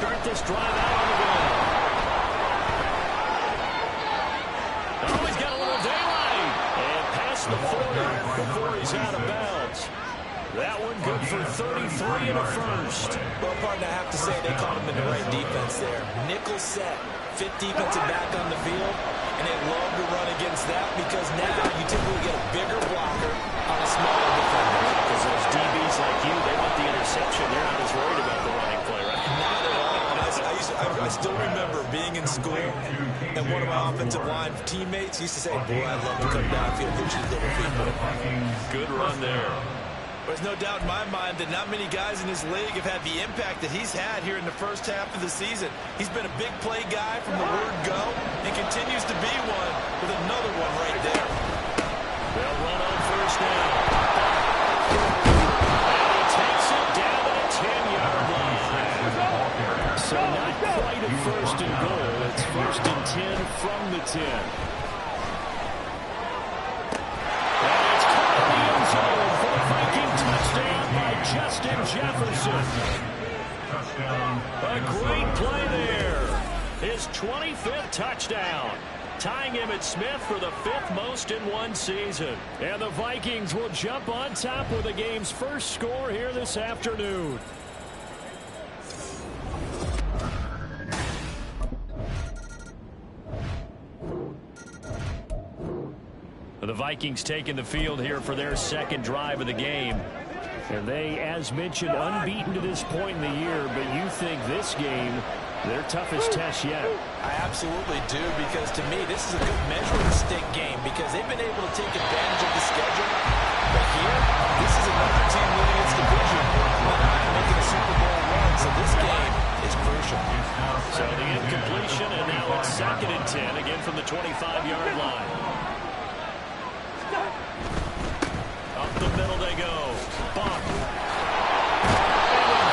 start this drive out on the ground. Oh, he's got a little daylight. And past the 40 before he's out of bounds. That one good for 33 in the first. Well, partner, I have to say they caught him in the right defense there. Nickel set, fifth defensive back on the field, and they love to run against that because now you typically get a bigger blocker on a smaller defender. Because those DBs like you, they want the interception. They're not as worried about the running play, right? Not at all. I still remember being in school, and one of my offensive line teammates used to say, boy, I'd love to come downfield, hit you little people. Good run there. There's no doubt in my mind that not many guys in this league have had the impact that he's had here in the first half of the season. He's been a big play guy from the word go and continues to be one with another one right there. They'll run on first down. And he takes it down to the 10-yard line. So not quite a first and goal. It's first and 10 from the 10. Justin Jefferson. A great play there. His 25th touchdown. Tying Emmitt Smith for the 5th most in one season. And the Vikings will jump on top with the game's first score here this afternoon. The Vikings taking the field here for their second drive of the game. And they, as mentioned, unbeaten to this point in the year, but you think this game, their toughest test yet? I absolutely do, because to me, this is a good measuring stick game because they've been able to take advantage of the schedule. But here, this is another team winning its division and making a Super Bowl run, so this game is crucial. So the incompletion, and now it's 2nd and 10, again from the 25-yard line. Up the middle they go. Buck. And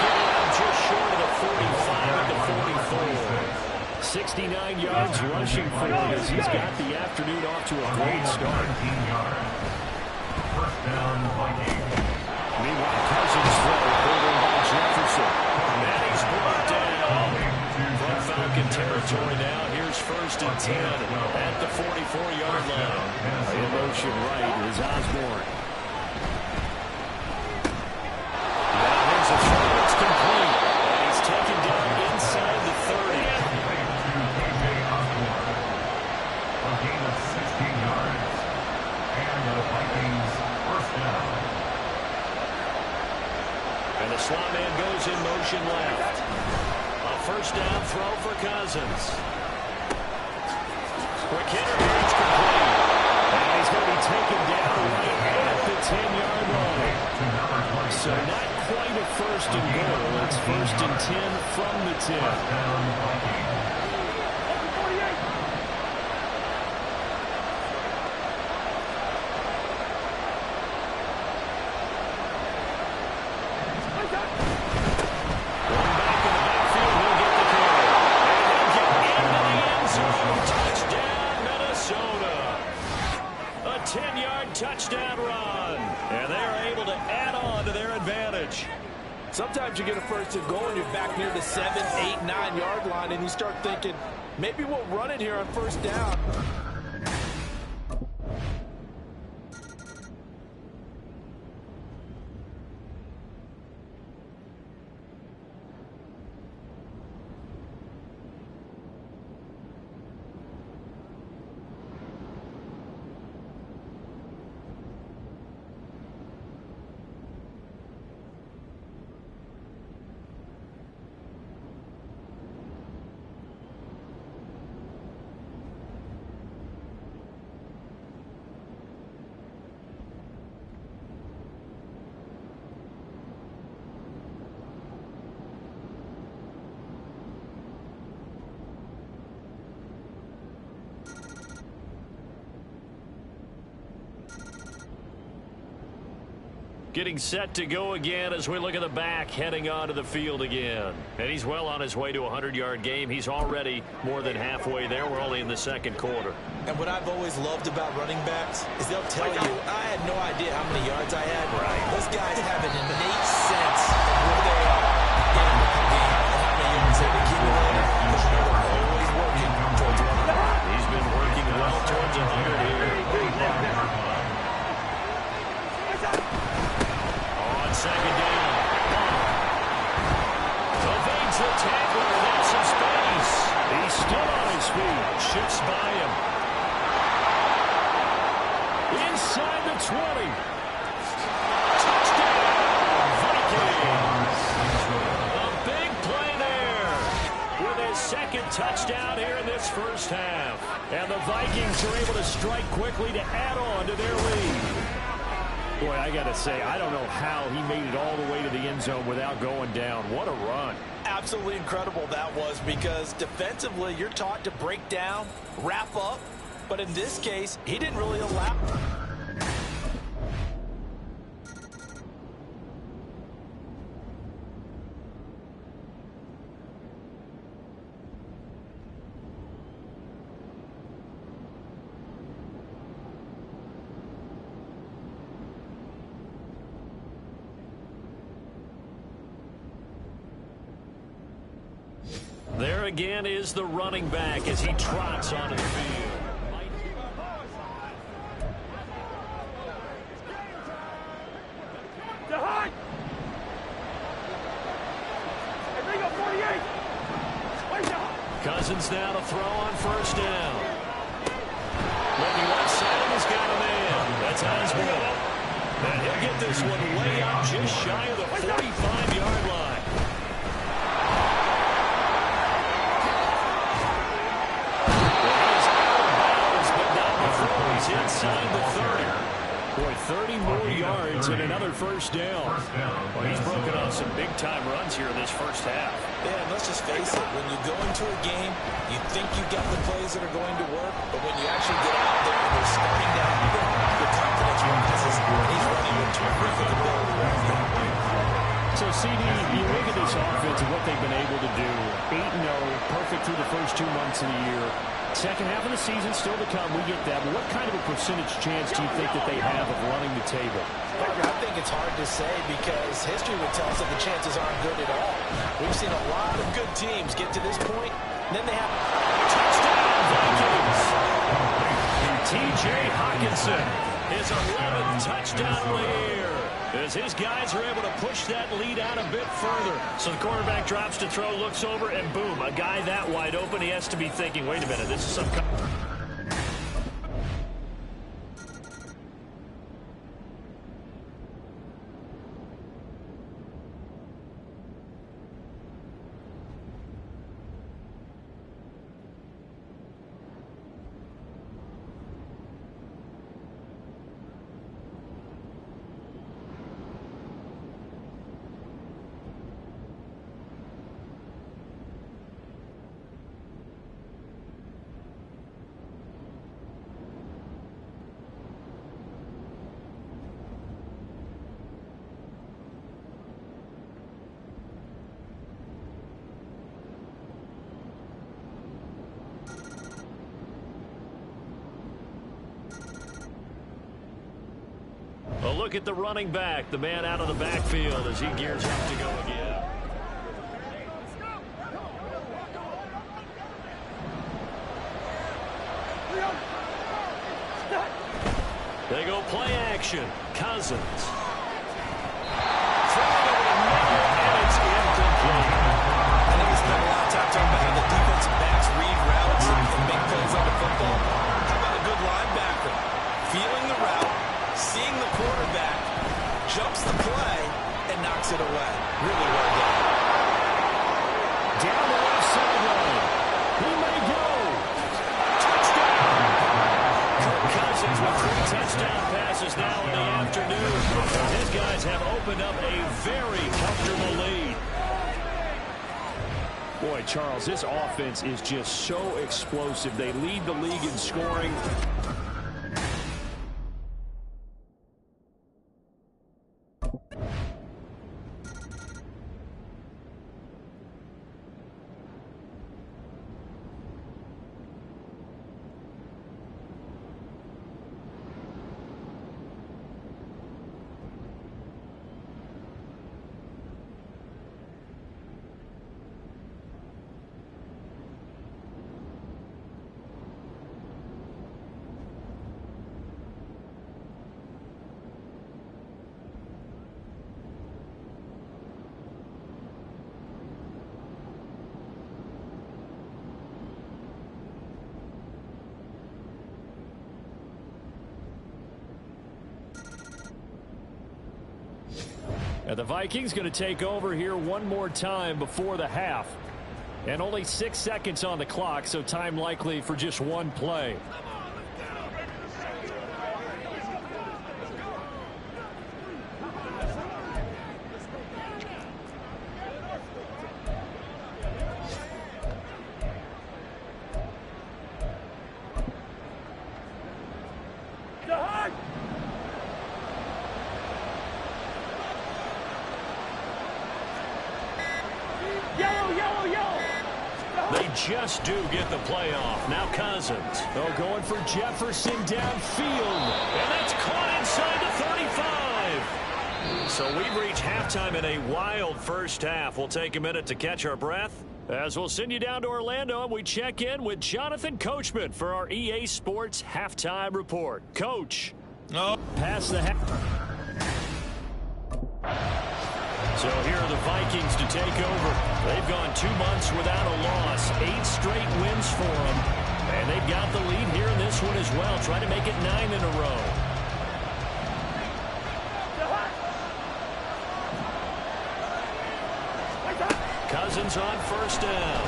get it out just short of the 45 at the 44. 69 yards rushing for him as he's got the afternoon off to a great start. First down, Vikings. Meanwhile, Cousins throw over by Jefferson. And he's brought down from Falcon territory now. Here's first and 10 at the 44-yard line. In motion right is Osborne. It's complete. And he's taken down inside the 30. A gain of 16 yards. And the Vikings first down. And the slot man goes in motion left. A first down throw for Cousins. Quick hitter, it's complete. And he's going to be taken down right at the 10-yard line. So not quite a first and goal. It's first and 10 from the 10. Touchdown run, and they're able to add on to their advantage. Sometimes you get a first and goal and you're back near the 7, 8, 9-yard line and you start thinking, maybe we'll run it here on first down. Getting set to go again as we look at the back heading onto the field again. And he's well on his way to a 100-yard game. He's already more than halfway there. We're only in the second quarter. And what I've always loved about running backs is they'll tell you, I had no idea how many yards I had. Right. Those guys have an innate sense of where they are in a ball game and how many yards they can second down. Evades the tackler. That's some space. He's still on his feet. Shifts by him. Inside the 20. Touchdown, Vikings. A big play there with his second touchdown here in this first half. And the Vikings are able to strike quickly to add on to their lead. Boy, I got to say, I don't know how he made it all the way to the end zone without going down. What a run. Absolutely incredible that was, because defensively you're taught to break down, wrap up, but in this case, he didn't really allow. There again is the running back as he trots onto the field. Cousins now to throw on first down. Looking left side, he's got a man. That's Osborne. And he'll get this one way up just shy of the 45-yard line. He's inside the 30. Boy, 30 more yards and another first down. Well, he's broken off some big-time runs here in this first half. Yeah, and let's just face it. When you go into a game, you think you got the plays that are going to work, but when you actually get out there and they're starting to happen, your confidence rises, and he's running with terrific ability right now. So, CD, you look at this offense and what they've been able to do. 8-0, perfect through the first 2 months of the year. Second half of the season still to come. We get that. But what kind of a percentage chance do you think that they have of running the table? I think it's hard to say, because history would tell us that the chances aren't good at all. We've seen a lot of good teams get to this point, and then they have touchdown Vikings. T.J. Hawkinson, his 11th touchdown of the year, as his guys are able to push that lead out a bit further. So the quarterback drops to throw, looks over, and boom, a guy that wide open, he has to be thinking, wait a minute, this is some kind of... A look at the running back, the man out of the backfield as he gears up to go again. They go play action. Cousins. Throwing over the middle, and it's incomplete. I think we spent a lot of time talking about how the defensive backs read routes and make plays on the football. How about a good linebacker? Feeling the route, seeing the quarterback, jumps the play, and knocks it away. Really well done. Down the left sideline. He may go. Touchdown. Kirk Cousins with 3 touchdown passes now in the afternoon. His guys have opened up a very comfortable lead. Boy, Charles, this offense is just so explosive. They lead the league in scoring. And the Vikings going to take over here one more time before the half. And only 6 seconds on the clock, so time likely for just one play. They just do get the playoff. Now Cousins. Oh, going for Jefferson downfield. And that's caught inside the 35. So we've reached halftime in a wild first half. We'll take a minute to catch our breath as we'll send you down to Orlando and we check in with Jonathan Coachman for our EA Sports Halftime Report. Coach. Oh. Pass the half. So here are the Vikings to take over. They've gone 2 months without a loss. 8 straight wins for them. And they've got the lead here in this one as well. Trying to make it 9 in a row. Cousins on first down.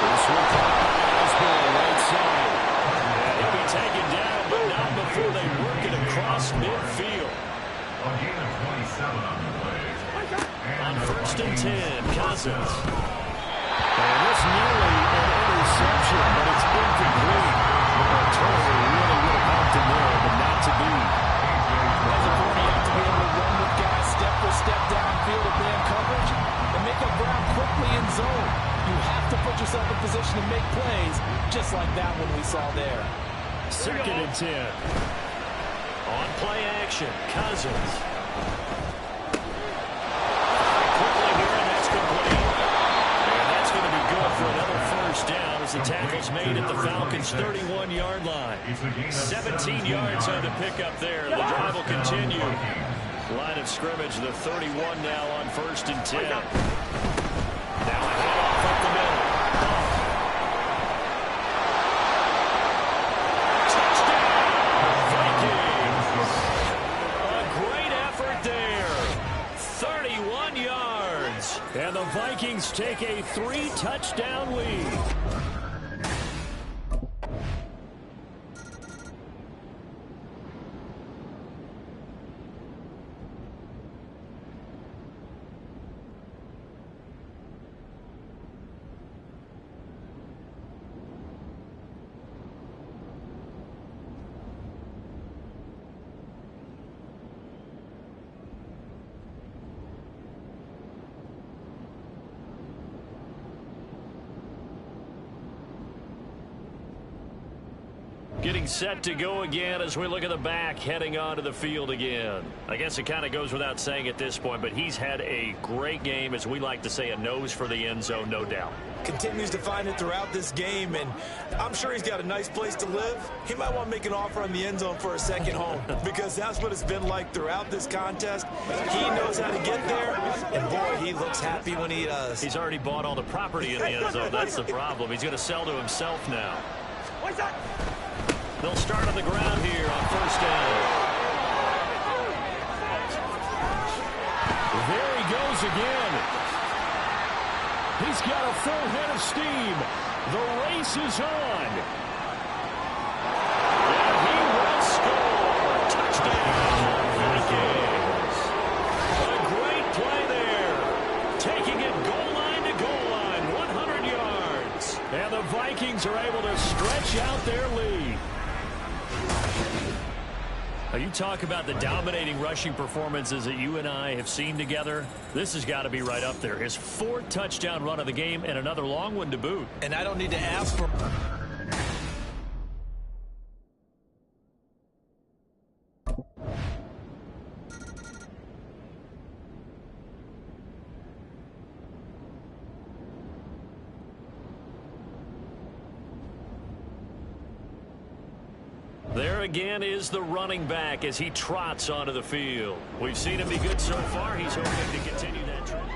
This one caught by Osborne, right side. And he'll be taken down, but not before they work it across midfield. A gain of 27 on the play. On first and 10, Cousins. And this nearly an interception, but it's incomplete. The turnover really would have helped him there, but not to be. As a corner, you have to be able to run with guys step for step downfield of man coverage and make up ground quickly in zone. You have to put yourself in position to make plays, just like that one we saw there. Second and 10. On play action, Cousins. Quickly here, and that's complete. And that's going to be good for another first down as the tackle's made at the Falcons' 31-yard line. 17 yards on the pickup there. The drive will continue. Line of scrimmage, the 31 now on first and 10. Now a handoff up the middle. And the Vikings take a 3-touchdown lead. Getting set to go again as we look at the back heading onto the field again. I guess it kind of goes without saying at this point, but he's had a great game, as we like to say, a nose for the end zone, no doubt. Continues to find it throughout this game, and I'm sure he's got a nice place to live. He might want to make an offer on the end zone for a second home, because that's what it's been like throughout this contest. He knows how to get there, and boy, he looks happy when he does. He's already bought all the property in the end zone. That's the problem. He's going to sell to himself now. What's that? They'll start on the ground here on first down. There he goes again. He's got a full head of steam. The race is on. And he will score. Touchdown, Vikings. A great play there. Taking it goal line to goal line, 100 yards. And the Vikings are able to stretch out their lead. Now you talk about the dominating rushing performances that you and I have seen together. This has got to be right up there. His 4th touchdown run of the game and another long one to boot. And I don't need to ask for... There again is the running back as he trots onto the field. We've seen him be good so far. He's hoping to continue that trend.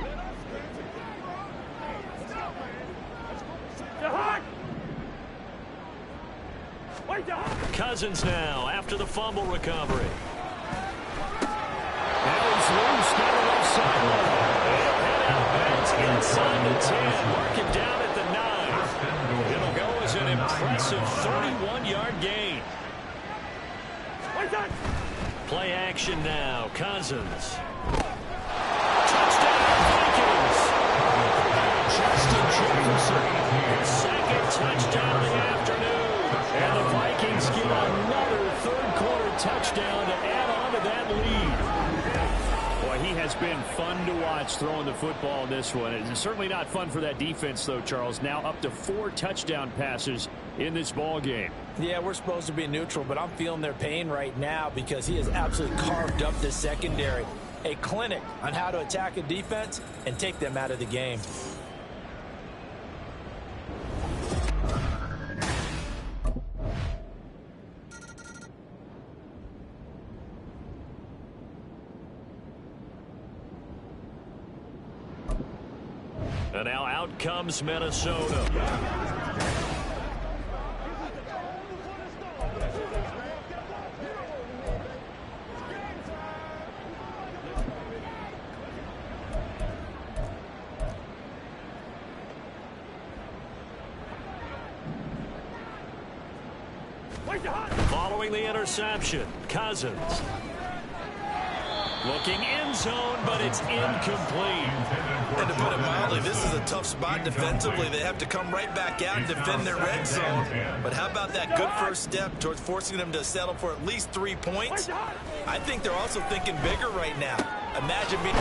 Cousins now after the fumble recovery. Play action now. Cousins. Touchdown, Vikings. Justin Jefferson. His second touchdown of the afternoon. And the Vikings get another third-quarter touchdown to add on to that lead. Boy, he has been fun to watch throwing the football in this one. It's certainly not fun for that defense, though, Charles. Now up to 4 touchdown passes in this ball game. Yeah, we're supposed to be neutral, but I'm feeling their pain right now because he has absolutely carved up the secondary. A clinic on how to attack a defense and take them out of the game. And now out comes Minnesota. Following the interception, Cousins. Looking end zone, but it's incomplete. And to put it mildly, this is a tough spot defensively. They have to come right back out and defend their red zone. But how about that good first step towards forcing them to settle for at least 3 points? I think they're also thinking bigger right now. Imagine being...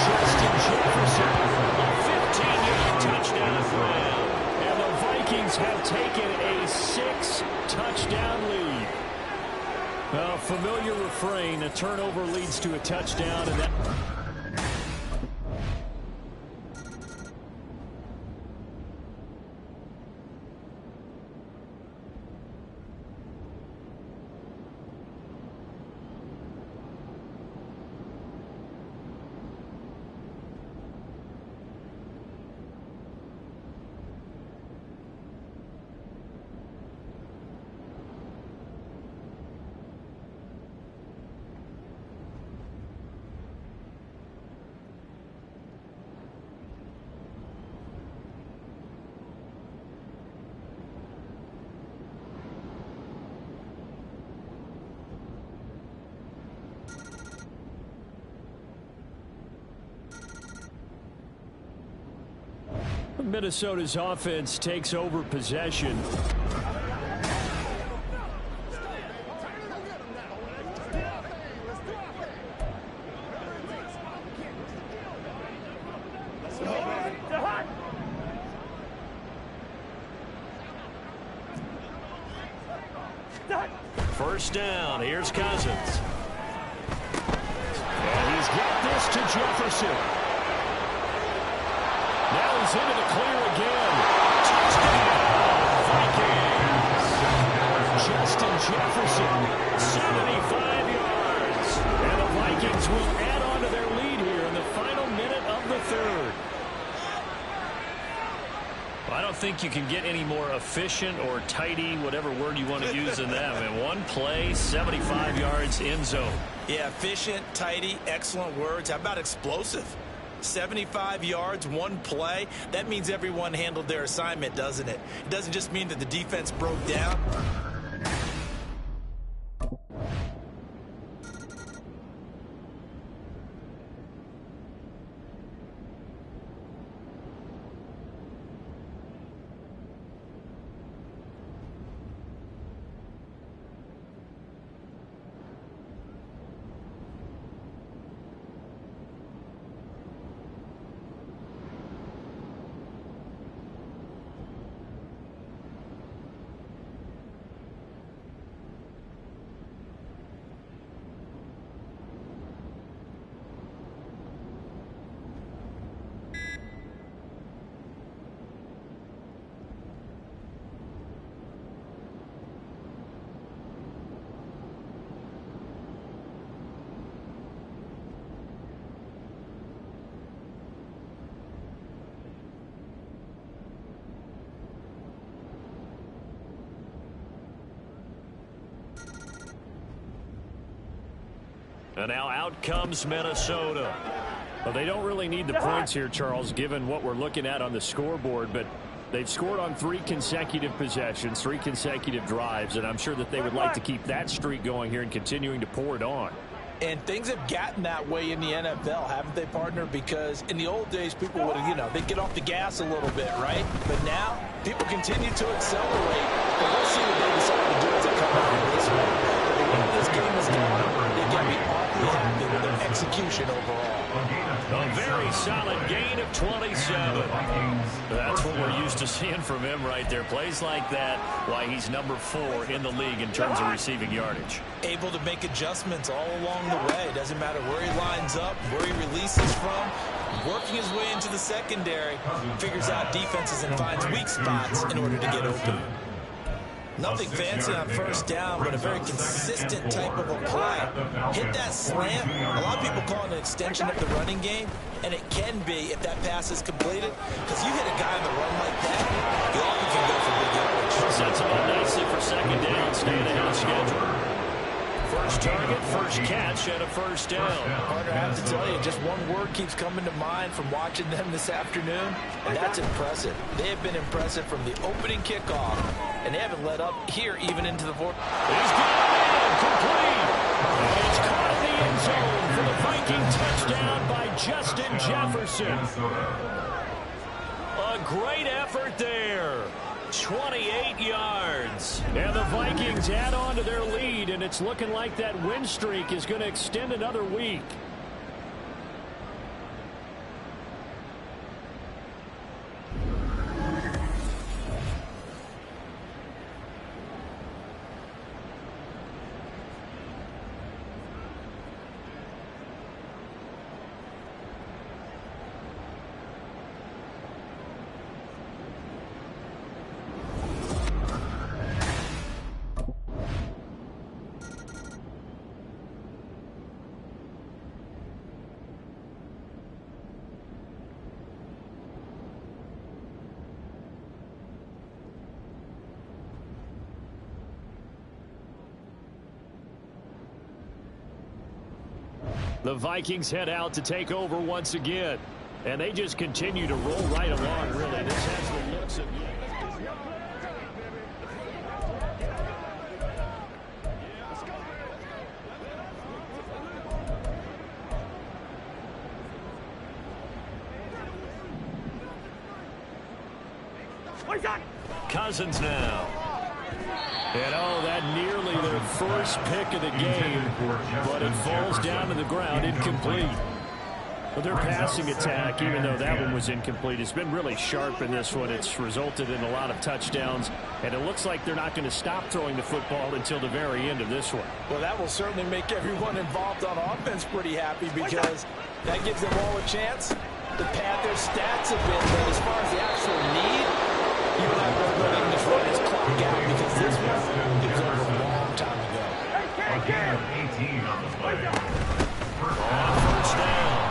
Justin Jefferson, a 15-yard touchdown grab. And the Vikings have taken a 6-touchdown lead. A familiar refrain, a turnover leads to a touchdown, and that... Minnesota's offense takes over possession. First down, here's Cousins. And he's got this to Jefferson. Now he's into the clear again. Touchdown, Vikings. Justin Jefferson, 75 yards. And the Vikings will add on to their lead here in the final minute of the third. Well, I don't think you can get any more efficient or tidy, whatever word you want to use in that. I mean, one play, 75 yards in zone. Yeah, efficient, tidy, excellent words. How about explosive? 75 yards, one play. That means everyone handled their assignment, doesn't it? It doesn't just mean that the defense broke down. And now out comes Minnesota. Well, they don't really need the points here, Charles, given what we're looking at on the scoreboard, but They've scored on 3 consecutive possessions, 3 consecutive drives, and I'm sure that they would like to keep that streak going here and continuing to pour it on. And things have gotten that way in the NFL, haven't they, partner? Because in the old days, people would have, they'd get off the gas a little bit, right? But now, people continue to accelerate. But we'll see what they decide to do as they come out of this one. But the way this game is going, they've got to be awfully happy with their execution overall. A very solid gain of 27. That's what we're used to seeing from him right there. Plays like that, why he's number 4 in the league in terms of receiving yardage. Able to make adjustments all along the way. Doesn't matter where he lines up, where he releases from. Working his way into the secondary, figures out defenses and finds weak spots in order to get open. Nothing fancy on first down, but a very consistent type of a play. Hit that slant. A lot of people call it an extension of the running game, and it can be if that pass is completed, because you hit a guy on the run like that, you often can go for big yardage. Sets him up nicely for second down, staying ahead of schedule. First target, first catch, and a first down. Partner, I have to tell you, just one word keeps coming to mind from watching them this afternoon, and that's impressive. They have been impressive from the opening kickoff, and they haven't let up here even into the fourth. He's got it, complete. And it's caught in the end zone for the Viking touchdown by Justin Jefferson. A great effort there. 28 yards. And the Vikings add on to their lead, and it's looking like that win streak is going to extend another week. The Vikings head out to take over once again. And they just continue to roll right along, really. This has the looks of... Cousins now. And that nearly their first pick of the game, but it falls down to the ground, incomplete. But their passing attack, even though that one was incomplete, has been really sharp in this one. It's resulted in a lot of touchdowns, and it looks like they're not going to stop throwing the football until the very end of this one. Well, that will certainly make everyone involved on offense pretty happy, because that gives them all a chance to pad their stats a bit. But as far as the actual need, you and I both know they can just run his clock out, because this one was over a long time ago. A gain of 18 on the play. First down.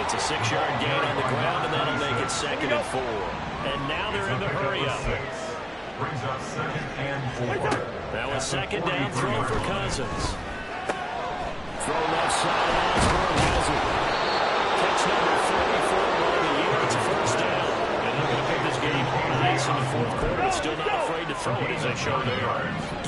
It's a 6-yard gain on the ground, and that'll make it 2nd and 4. And now they're in the hurry-up. Brings up 2nd and 4. That was 2nd down throw for Cousins. Throw left side, Osborne has it. Catch number 44 on the year. It's a first down. And they're going to pick this game nice in the fourth quarter, but still not afraid to throw it as they show there.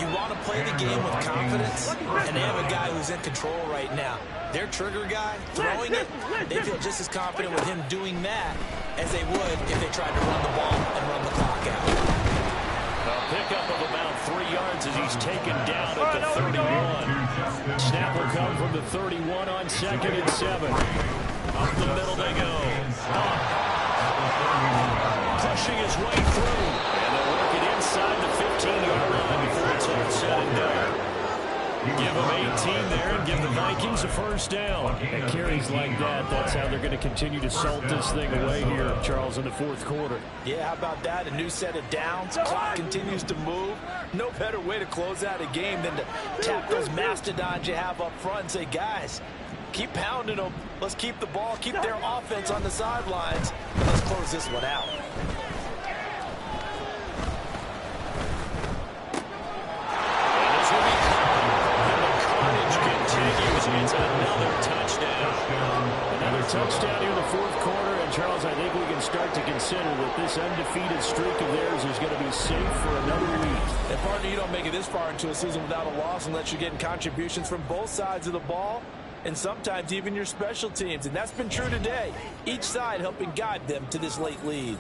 You want to play the game with confidence, and they have a guy who's in control right now. Their trigger guy, throwing it, they feel just as confident with him doing that as they would if they tried to run the ball and run the clock out. A pickup of about 3 yards as he's taken down at the 31. Snap will come from the 31 on 2nd and 7. Up the middle they go. Pushing his way through. And they'll work it inside the 15-yard line before it's all said and done. Give them 18 there and give the Vikings a first down. And carries like that, that's how they're going to continue to salt this thing away here, Charles, in the fourth quarter. Yeah, how about that? A new set of downs. Clock continues to move. No better way to close out a game than to tap those mastodons you have up front and say, guys, keep pounding them. Let's keep the ball, keep their offense on the sidelines, and let's close this one out. It's another touchdown. Another touchdown here in the fourth quarter. And, Charles, I think we can start to consider that this undefeated streak of theirs is going to be safe for another week. And, partner, you don't make it this far into a season without a loss unless you're getting contributions from both sides of the ball and sometimes even your special teams. And that's been true today. Each side helping guide them to this late lead.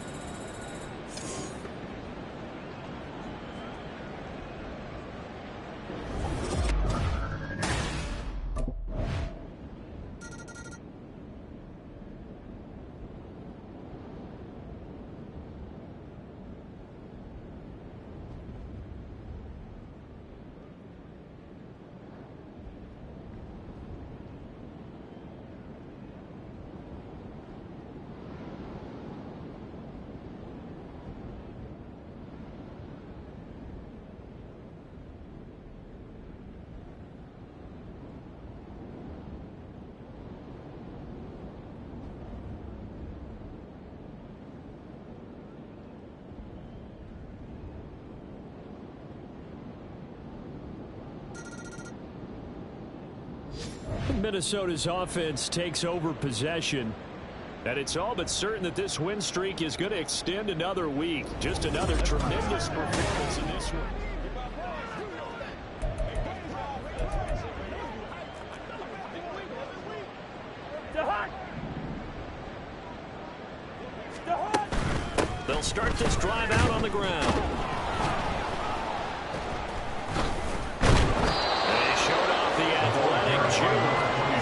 Minnesota's offense takes over possession. And it's all but certain that this win streak is going to extend another week. Just another tremendous performance in this one. They'll start this drive out on the ground.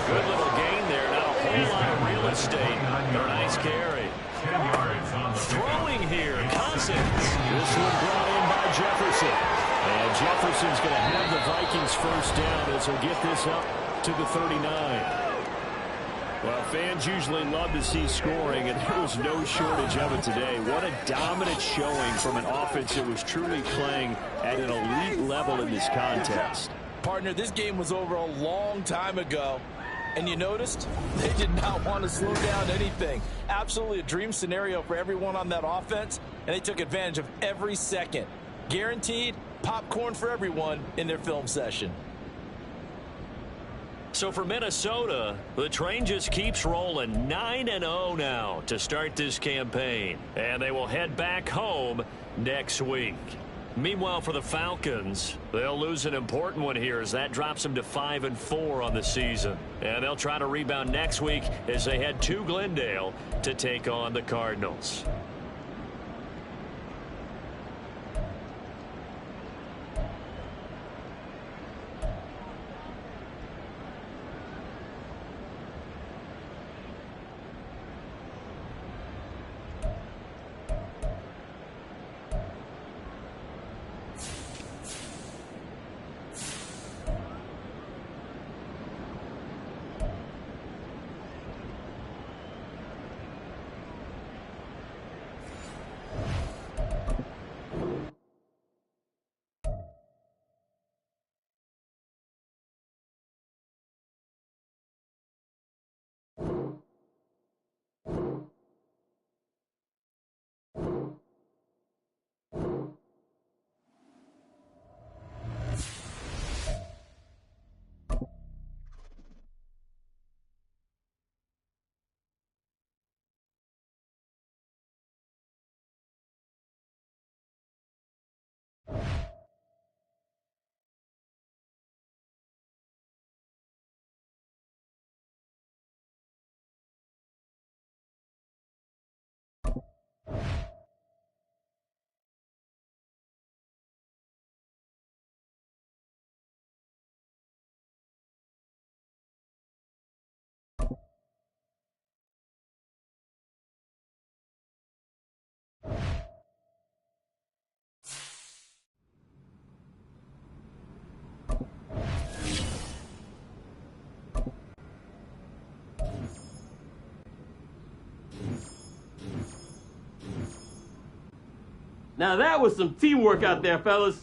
Good little gain there. Not a whole lot of real estate. A nice carry. Throwing here, Cousins. This one brought in by Jefferson. And Jefferson's going to have the Vikings first down as he'll get this up to the 39. Well, fans usually love to see scoring, and there was no shortage of it today. What a dominant showing from an offense that was truly playing at an elite level in this contest. Partner, this game was over a long time ago. And you noticed they did not want to slow down anything. Absolutely a dream scenario for everyone on that offense, and they took advantage of every second. Guaranteed popcorn for everyone in their film session. So for Minnesota, the train just keeps rolling. 9-0 now to start this campaign. And they will head back home next week. Meanwhile, for the Falcons, they'll lose an important one here as that drops them to 5-4 on the season. And they'll try to rebound next week as they head to Glendale to take on the Cardinals. Now that was some teamwork out there, fellas.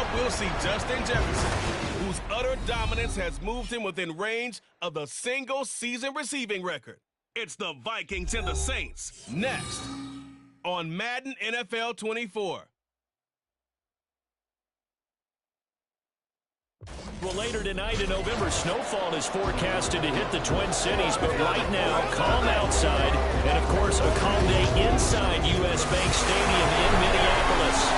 up, we'll see Justin Jefferson, whose utter dominance has moved him within range of the single-season receiving record. It's the Vikings and the Saints next on Madden NFL 24. Well, later tonight in November, snowfall is forecasted to hit the Twin Cities, but right now, calm outside, and of course, a calm day inside U.S. Bank Stadium in Minneapolis.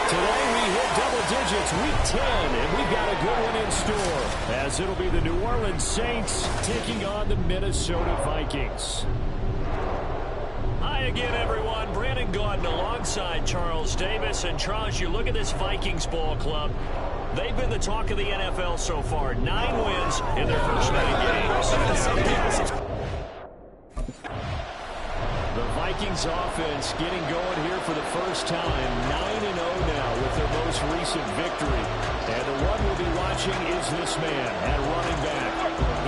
Today, we hit double digits, week 10, and we've got a good one in store, as it'll be the New Orleans Saints taking on the Minnesota Vikings. Hi again, everyone. Brandon Gaudin alongside Charles Davis. And Charles, you look at this Vikings ball club. They've been the talk of the NFL so far. 9 wins in their first 9 games. The Vikings offense getting going here for the first time. 9-0 now with their most recent victory. And the one we'll be watching is this man at running back.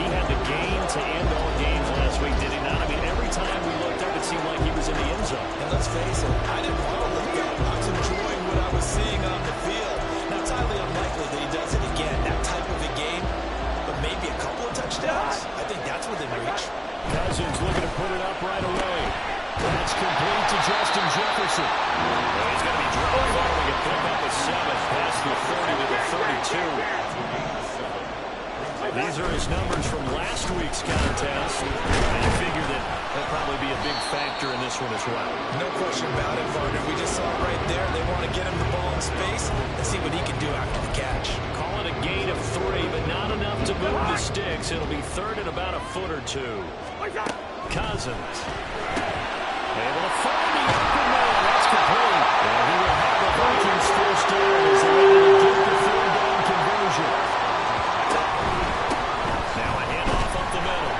He had the game to end all games last week, did he not? I mean, every time we looked up, it seemed like he was in the end zone. And let's face it, I didn't want to look up. I was enjoying what I was seeing on the field. Now, it's highly unlikely that he does it again, that type of a game, but maybe a couple of touchdowns. I think that's within reach. Cousins looking to put it up right away. That's complete to Justin Jefferson. Oh, he's going to be dropped following a pick up with 7 past the 30 to the 32. These are his numbers from last week's contest. And you figure that that'll probably be a big factor in this one as well. No question about it, partner. We just saw it right there. They want to get him the ball in space and see what he can do after the catch. Call it a gain of 3, but not enough to move the sticks. It'll be third and about a foot or 2. Cousins. Able to find the open man. That's complete. And he will have the Vikings first down as they're able to get the 4th-down conversion. Now a handoff up the middle.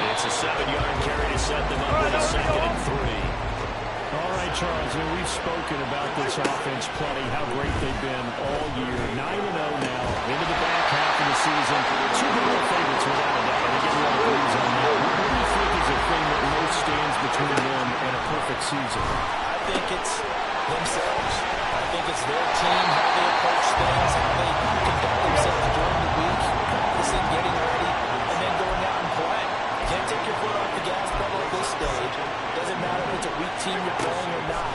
It's a 7-yard carry to set them up with a 2nd and 3. All right, Charles, and we've spoken about this offense plenty, how great they've been all year. 9-0 now, into the back half of the season. Super Bowl favorites without a doubt. I think everyone agrees on that. What do you think is the thing that most stands between them and a perfect season? I think it's themselves. I think it's their team, how they approach things, how they conduct themselves during the week, practicing, getting ready, and then going out and playing. You can't take your foot off the gas pedal at this stage. Doesn't matter if it's a weak team you're playing or not.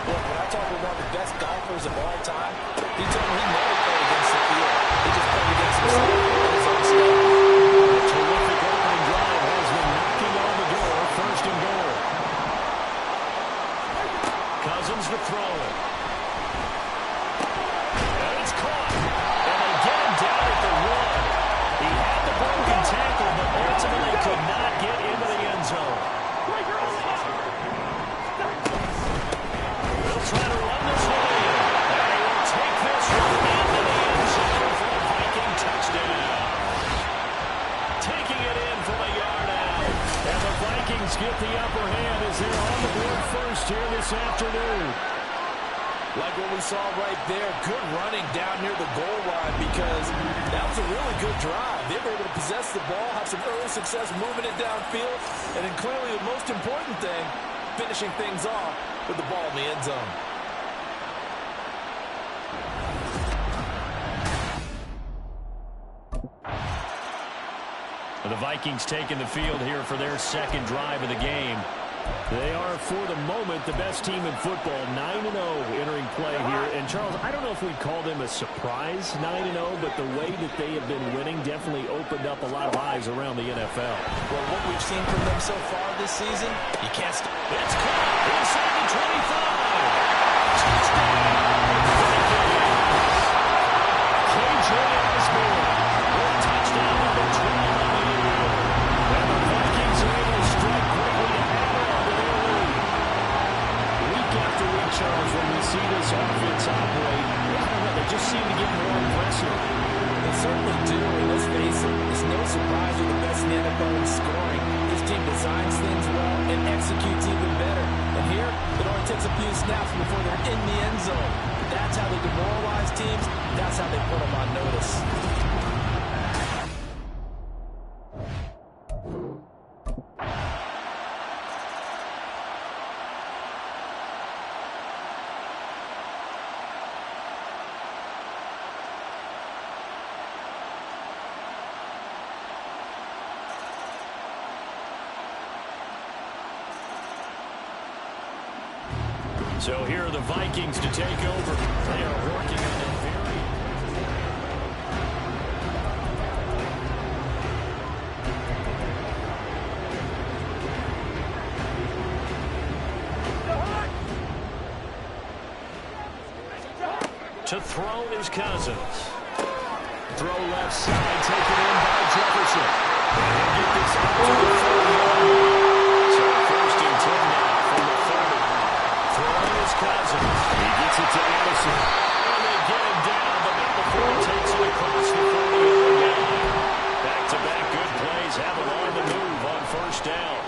Look, when I talk with one of the best golfers of all time, he told me he never played against the field. He just played against himself and his own stuff. A terrific opening drive has been knocking on the door. 1st and goal. Cousins to throw it. And it's caught. And they get him down at the 1. He had the broken tackle, but ultimately could not get into the end zone. They'll try to run this one in. And he will take this one into the end zone for a Viking touchdown. Taking it in from a yard out. And the Vikings get the upper hand as they're on the board first here this afternoon. Like what we saw right there, good running down near the goal line because that was a really good drive. They were able to possess the ball, have some early success moving it downfield, and then clearly the most important thing, finishing things off with the ball in the end zone. The Vikings taking the field here for their 2nd drive of the game. They are, for the moment, the best team in football, 9-0 entering play here. And, Charles, I don't know if we'd call them a surprise 9-0, but the way that they have been winning definitely opened up a lot of eyes around the NFL. Well, what we've seen from them so far this season, you can't stop. It's caught inside the 25. Touchdown! KJ Osborne with touchdown number 12 on the year. And the Vikings are able to strike quickly to add on to their lead. Week after week, Charles, when we see this offense operate, I don't know, they just seem to get more impressive. They certainly do, and let's face it, it's no surprise they're the best in the NFL in scoring. This team designs things well and executes even better. And here, it only takes a few snaps before they're in the end zone. That's how they demoralize teams. That's how they put them on notice. So here are the Vikings to take over. They are working on that to throw is Cousins. Throw left side, taken in by Jefferson. And he'll get this out to the 40. So first and 10 now from the 30. Throwing is Cousins. He gets it to Anderson. And they get him down, but now the 4 takes it across the 40-yard line. Back-to-back good plays have him on the move on first down.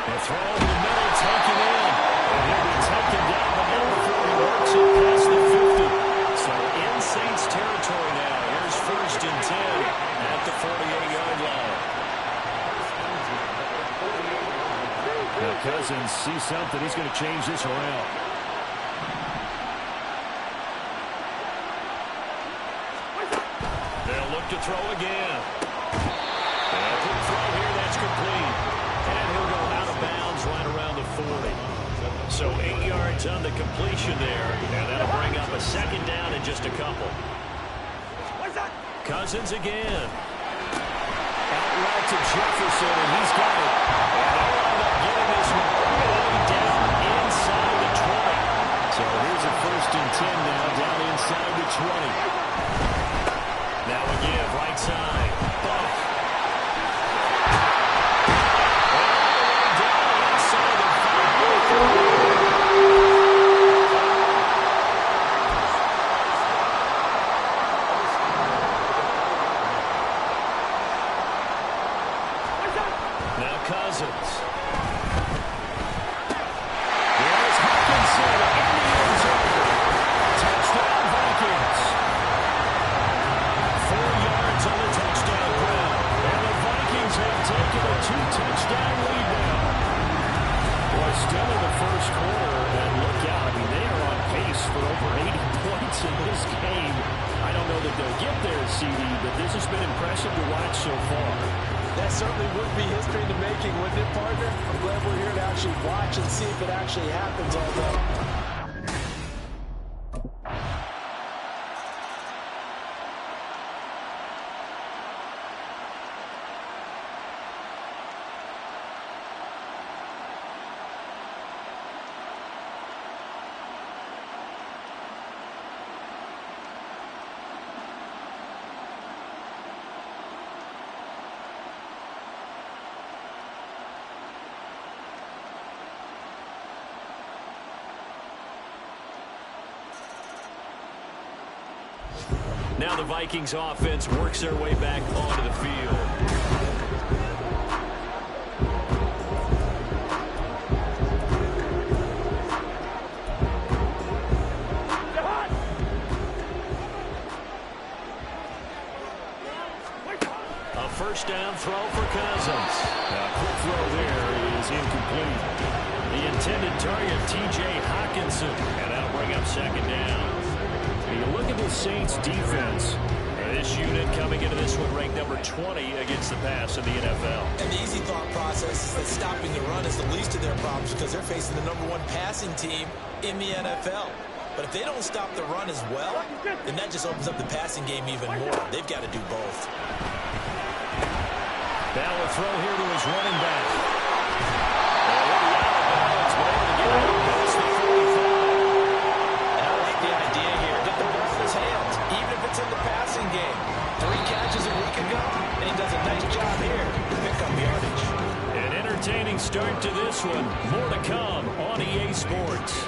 The throw in the middle, taken in. And he'll be taken down, but now before he works it past the 50. So in Saints territory now. Here's first and 10 at the 48-yard line. Now Cousins sees something. He's going to change this around. They'll look to throw again. And a quick throw here. That's complete. And he'll go out of bounds right around the 40. So 8 yards on the completion there. And that'll bring up a second down in just a couple. Cousins again. Out right to Jefferson, and he's got it. And they'll end up getting this one all the way down inside the 20. So here's a first and 10 now, down inside the 20. Now again, right side. Bump. Down inside the 5. Now Cousins. There's Hawkinson in the end zone. Touchdown Vikings. 4 yards on the touchdown ground. And the Vikings have taken a 2-touchdown lead now. Boy, still in the first quarter, and look out. I mean, they are on pace for over 80 points in this game. I don't know that they'll get there, CD, but this has been impressive to watch so far. That certainly would be history in the making, wouldn't it, partner? I'm glad we're here to actually watch and see if it actually happens, although. Now the Vikings offense works their way back onto the field. A first down throw for Cousins. A quick throw there is incomplete. The intended target, T.J. Hawkinson. And that'll bring up second down. You look at the Saints defense. This unit coming into this one ranked number 20 against the pass in the NFL. And the easy thought process is that stopping the run is the least of their problems because they're facing the #1 passing team in the NFL. But if they don't stop the run as well, then that just opens up the passing game even more. They've got to do both. Now a throw here to his running back. And he'll be out of bounds, but able to get out past the 45. And I like the idea here. Get the ball in his hands, even if it's in the passing game. 3 catches a week ago, and he does a nice job here to pick up yardage. An entertaining start to this one. More to come on EA Sports.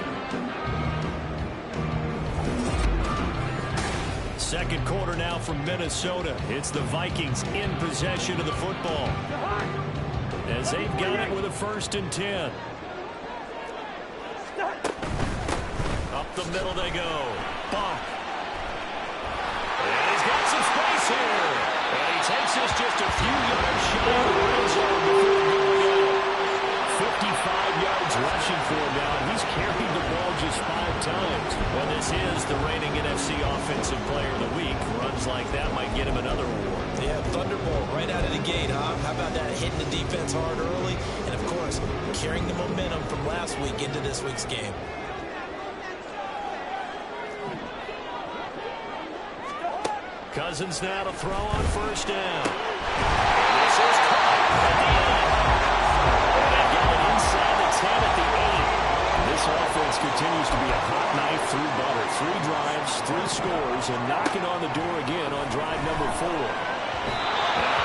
Second quarter now from Minnesota. It's the Vikings in possession of the football, as they've got it with a first and 10. Up the middle they go. Bump. And he's got some space here. And he takes us just a few yards shy of the red zone before going out. 55 yards rushing for him now. He's carried the ball just 5 times. Well, this is the reigning NFC Offensive Player of the Week. Runs like that might get him another award. Yeah, Thunderbolt right out of the gate, huh? How about that, hitting the defense hard early? And, of course, Jaguars, carrying the momentum from last week into this week's game. Cousins now to throw on first down. This is caught at the end. They've got it inside the 10 at the 8. This offense continues to be a hot knife through butter. 3 drives, 3 scores, and knocking on the door again on drive number 4.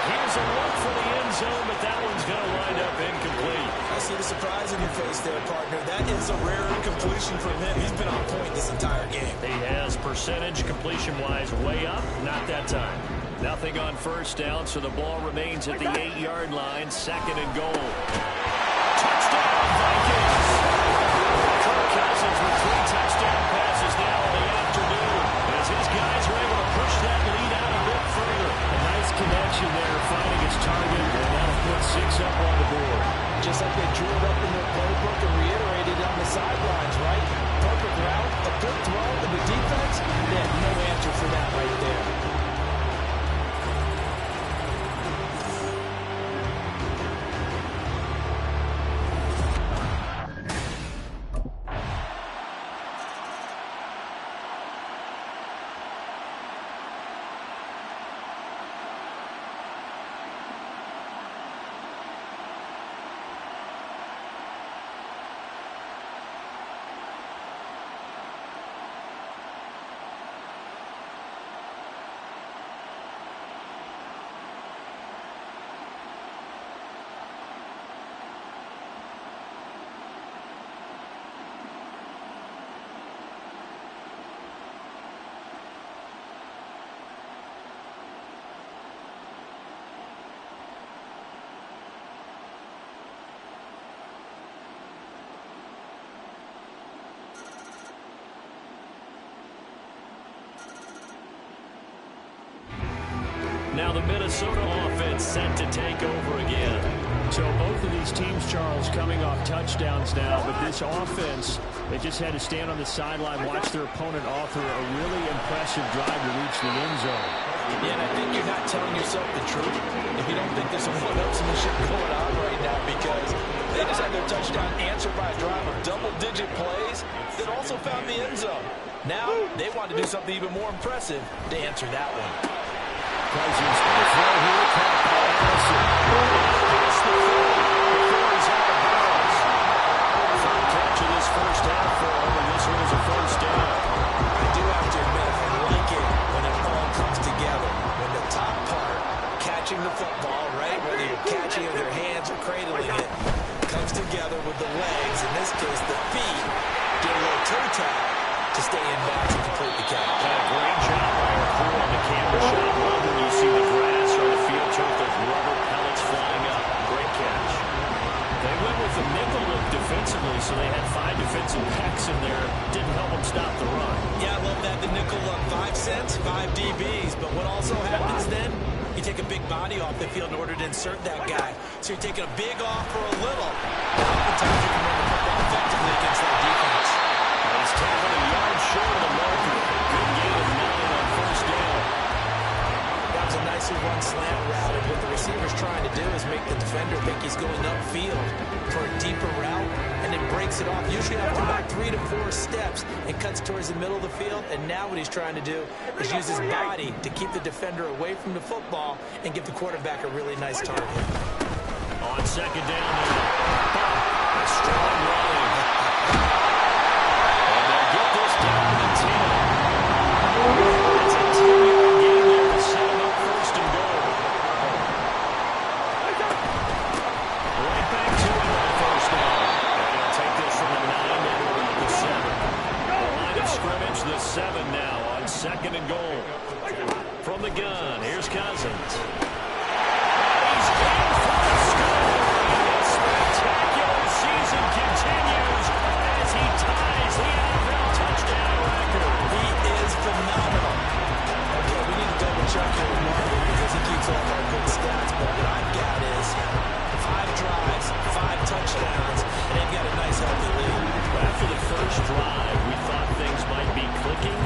Here's a look for the end zone, but that one's going to wind up incomplete. I see the surprise in your face there, partner. That is a rare incompletion from him. He's been on point this entire game. He has percentage completion-wise way up. Not that time. Nothing on first down, so the ball remains at the 8-yard line. 2nd and goal. Touchdown, Vikings! Kirk Cousins with 3 touchdown passes now in the afternoon as his guys are able to push that lead out a bit further. A nice connection there, finding his target, and that'll put 6 up on the board. Just like they drew it up in their playbook and reiterated on the sidelines, right? Perfect route, a good throw, and the defense, they had no answer for that right there. Now the Minnesota offense set to take over again. So both of these teams, Charles, coming off touchdowns now, but this offense, they just had to stand on the sideline, watch their opponent author a really impressive drive to reach the end zone. Yeah, and I think you're not telling yourself the truth if you don't think there's some one-upsmanship going on right now, because they just had their touchdown answered by a drive of double-digit plays that also found the end zone. Now they want to do something even more impressive to answer that one. Cousins for the throw here, caught by Allison. Past the 40 before he's out of bounds. Third catch of this first half for him, and this one is a first down. I do have to admit, I like it when it all comes together. When the top part, catching the football, right, whether you're catching it with your hands or cradling it, comes together with the legs, in this case the feet, get a little toe tap to stay in bounds and complete the catch. And a great job by our crew on the camera shot. Love when you see the grass or the field turf, those rubber pellets flying up. Great catch. They went with the nickel look defensively, so they had 5 defensive backs in there. Didn't help them stop the run. Yeah, I love that, the nickel look. 5 cents, 5 DBs. But what also happens then, you take a big body off the field in order to insert that guy. So you're taking a big off for a little. Oftentimes you can run the football effectively against that defense. He's tackled a yard short of the marker. Good gain of 9 on first down. That was a nicely run slant route, and what the receiver's trying to do is make the defender think he's going upfield for a deeper route, and then breaks it off, usually after about 3 to 4 steps, and cuts towards the middle of the field. And now what he's trying to do is use his body to keep the defender away from the football and give the quarterback a really nice target. On second down now. A strong running. And they'll get this down to the 10. It's a 10-yard gain there to set them up first and goal. Right back to it on first down. And he'll take this from the 9 and around the 7. The line of scrimmage, the 7 now on second and goal. From the gun, here's Cousins. He's in for the score. The spectacular season continues as he ties the NFL touchdown record. He is phenomenal. Okay, we need to double check here with Marvin because he keeps all of our good stats, but what I've got is 5 drives, 5 touchdowns, and they've got a nice healthy lead. After the first drive, we thought things might be clicking.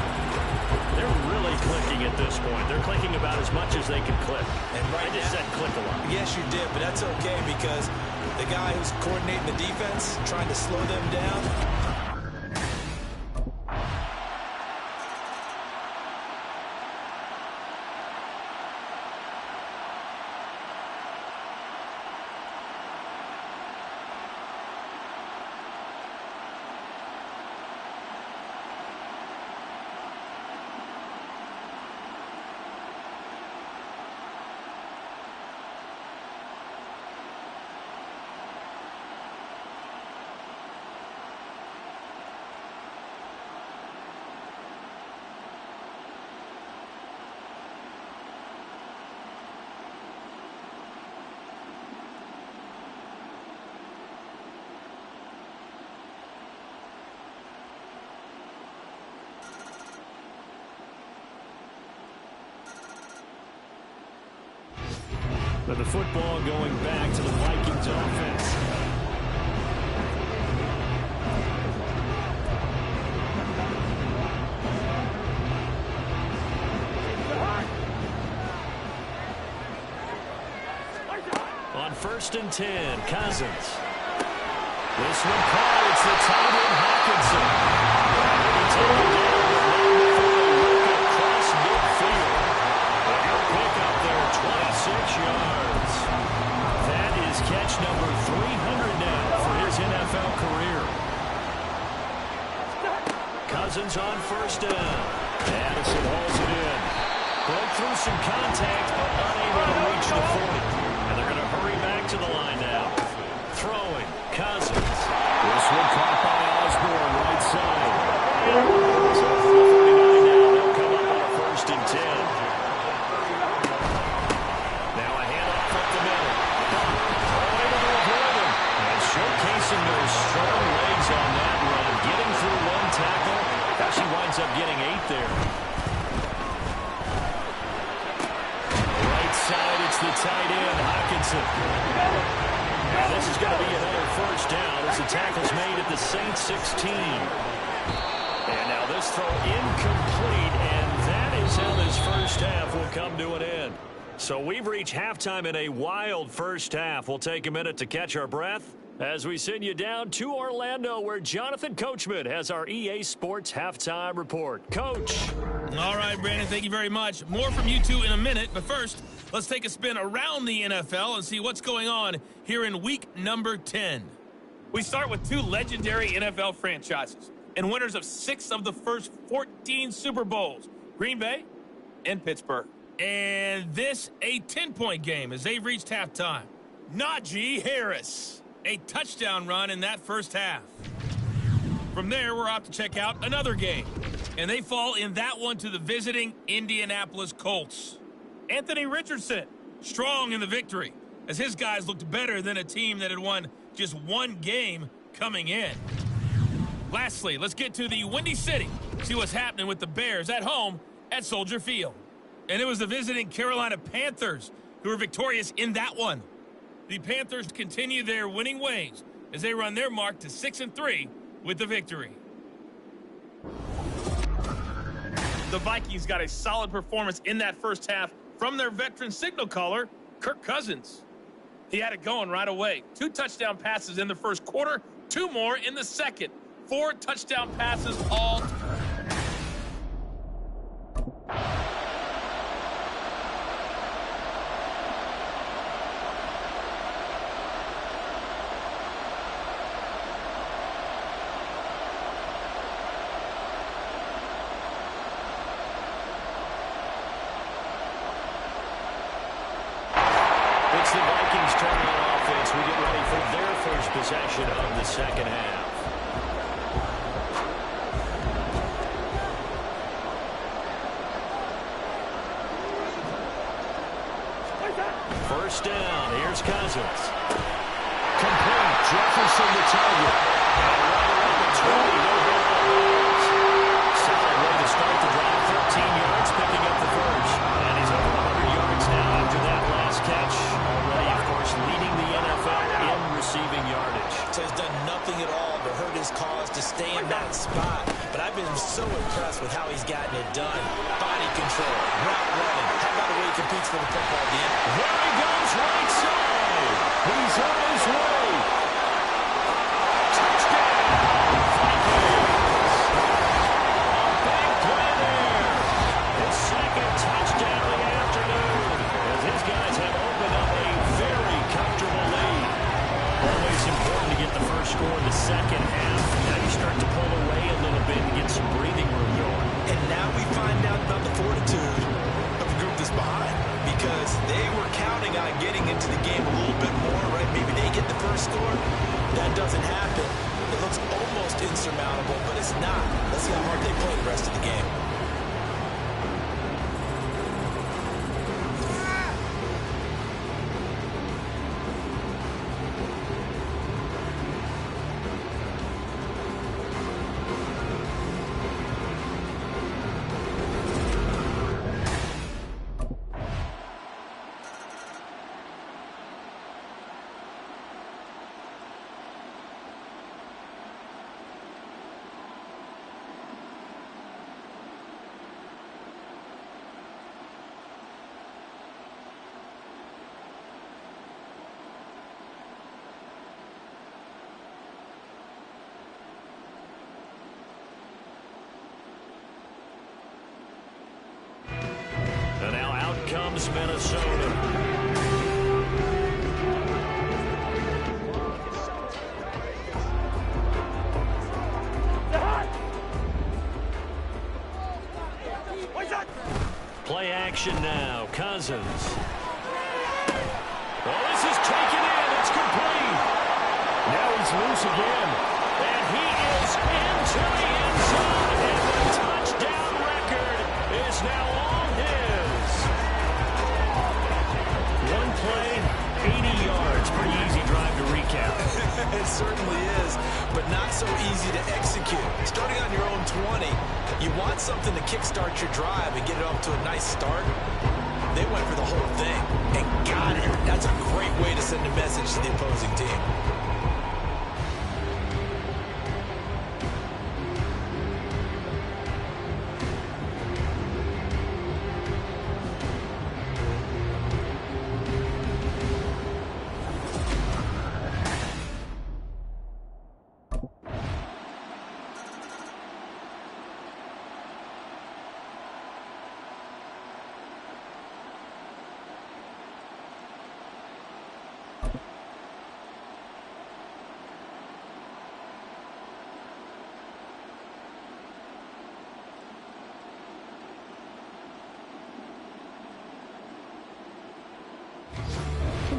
They're really clicking at this point. They're clicking about as much as they can click. And right I just said click a lot. Yes, you did, but that's okay because The guy who's coordinating the defense, trying to slow them down. But the football going back to the Vikings offense. On 1st and 10, Cousins. This one caught. It's the tight end Hawkinson. Taken down across midfield. A good pickup there, 26 yards. That is catch number 300 now for his NFL career. Cousins on 1st down. Addison hauls it in. Broke through some contact, but unable to reach the 40. And they're going to hurry back to the line now. Throwing, Cousins. This one caught by Osborne, right side. So 4:39 now. They'll come up on a 1st and 10. Now a handoff up the middle. Able to avoid him. And showcasing those strong legs on that run. Getting through one tackle. Actually winds up getting 8 there. Right side, it's the tight end, Hawkinson. And this is going to be another 1st down as the tackle's made at the Saints 16. And now this throw incomplete, and that is how this 1st half will come to an end. So we've reached halftime in a wild 1st half. We'll take a minute to catch our breath as we send you down to Orlando, where Jonathan Coachman has our EA Sports Halftime Report. Coach. All right, Brandon, thank you very much. More from you two in a minute, but first, let's take a spin around the NFL and see what's going on here in week number 10. We start with 2 legendary NFL franchises and winners of 6 of the first 14 Super Bowls, Green Bay and Pittsburgh. And this, a 10-point game as they've reached halftime. Najee Harris, a touchdown run in that 1st half. From there, we're off to check out another game. And they fall in that one to the visiting Indianapolis Colts. Anthony Richardson, Strong in the victory, as his guys looked better than a team that had won just 1 game coming in. Lastly, let's get to the Windy City, see what's happening with the Bears at home at Soldier Field. And it was the visiting Carolina Panthers who were victorious in that one. The Panthers continue their winning ways as they run their mark to 6-3 with the victory. the Vikings got a solid performance in that 1st half from their veteran signal caller, Kirk Cousins. He had it going right away. 2 touchdown passes in the 1st quarter, 2 more in the 2nd. 4 touchdown passes all. It's the Vikings turning on offense. We get ready for their first possession of the 2nd half. First down. Here's Cousins. Complete. Jefferson the target. And right around the 20. No good on those. Solid way to start the drive. 13 yards, picking up the first. And he's over 100 yards now after that last catch. Already, of course, leading the NFL in receiving yardage. So he's done nothing at all to hurt his cause to stay in that spot. But I've been so impressed with how he's gotten it done. Body control, route running. How about the way he competes for the football, Dan? There he goes, right side. He's on his way. Touchdown, Vikings. A big play there. His second touchdown of the afternoon, as his guys have opened up a very comfortable lead. Always important to get the first score in the second half. Now you start to pull away a little bit and get some breathing room going. And now we find out about the fortitude of the group that's behind, because they were counting on getting into the game a little bit more, right? Maybe they get the first score. That doesn't happen. It looks almost insurmountable, but it's not. Let's see how hard they play the rest of the game. And now out comes Minnesota. Play action now. Cousins. Oh, this is taken in. It's complete. Now he's loose again. And he is into the end zone. And the touchdown record is now all his. One play, 80 yards. Pretty easy drive to recap. It certainly is, but not so easy to execute. Starting on your own 20, you want something to kickstart your drive and get it off to a nice start. They went for the whole thing and got it. That's a great way to send a message to the opposing team.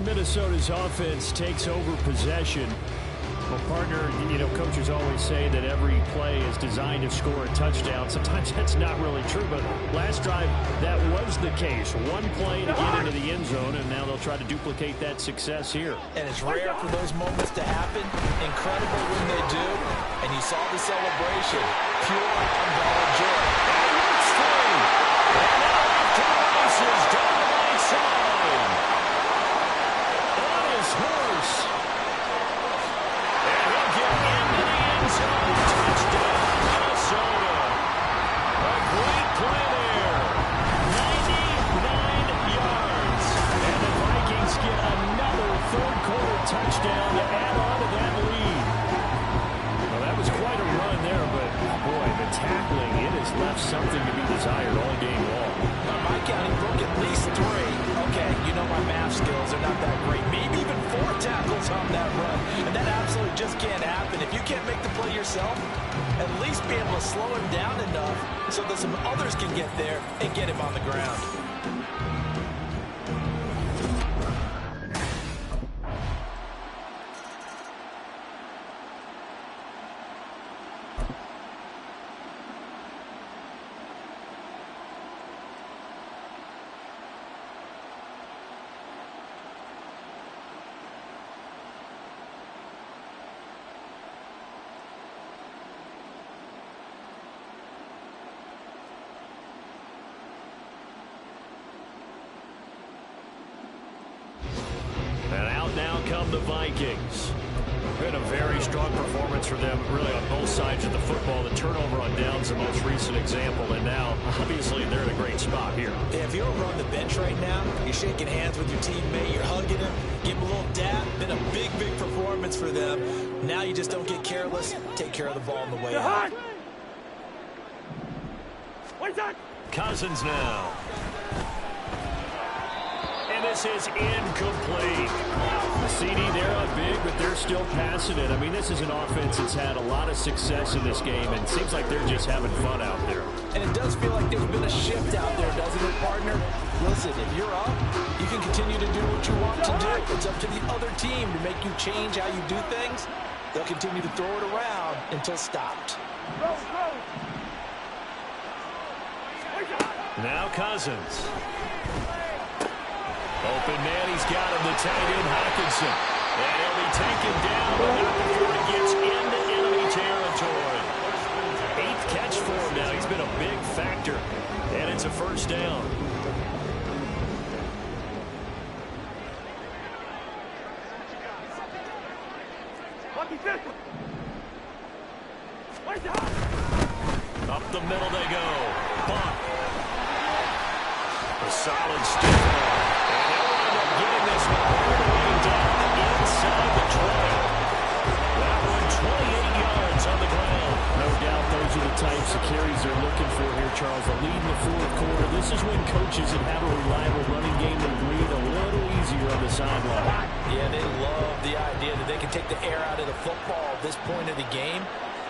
Minnesota's offense takes over possession. Well, partner, coaches always say that every play is designed to score a touchdown. Sometimes that's not really true, but last drive, that was the case. One play to get into the end zone, and now they'll try to duplicate that success here. And it's rare for those moments to happen. Incredible when they do. And you saw the celebration. Pure, unbounded joy. And it works free. And now off to the races down the right side. On his horse. And he'll get into the end zone. Touchdown, Minnesota. A great play there. 99 yards. And the Vikings get another third-quarter touchdown to add on to that lead. Well, that was quite a run there, but, boy, the tackling, it has left something to be desired all game long. By my counting, broke at least 3. Okay, my math skills are not that great. Maybe even 4 tackles on that run. And that absolutely just can't happen. If you can't make the play yourself, at least be able to slow him down enough so that some others can get there and get him on the ground. And out now come the Vikings. Been a very strong performance for them, really, on both sides of the football. The turnover on downs, the most recent example, and now, obviously, they're in a great spot here. Yeah, if you're over on the bench right now, you're shaking hands with your teammate, you're hugging him, give him a little dap. Been a big, big performance for them. Now you just don't get careless. Take care of the ball on the way out. Cousins now. And this is incomplete. The CD, they're up big, but they're still passing it. I mean, this is an offense that's had a lot of success in this game, and it seems like they're just having fun out there. And it does feel like there's been a shift out there, doesn't it, partner? Listen, if you're up, you can continue to do what you want to do. It's up to the other team to make you change how you do things. They'll continue to throw it around until stopped. Now Cousins. Open man, he's got him, the tight end, Hawkinson. And he'll be taken down, but not before he gets into enemy territory. 8th catch for him now. He's been a big factor, and it's a first down. Up the middle they go. Bump. A solid stiff arm. And they'll end up getting this one all the way down inside the 20. That one 28 yards on the ground. No doubt those are the types of carries they're looking for here, Charles. A lead in the fourth quarter. This is when coaches that have a reliable running game will breathe a little easier on the sideline. Yeah, they love the idea that they can take the air out of the football at this point of the game.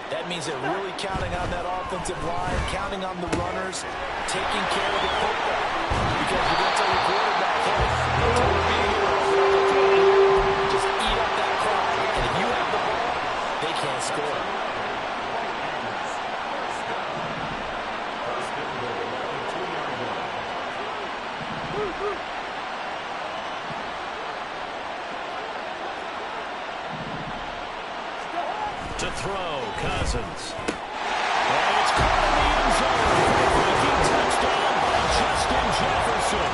That means they're really counting on that offensive line, counting on the runners, taking care of the football. Because you're going to tell your quarterback, hey, no time to be here. Just eat up that clock. And if you have the ball, they can't score. To throw, Cousins. And it's caught in the end zone. Viking touchdown by Justin Jefferson.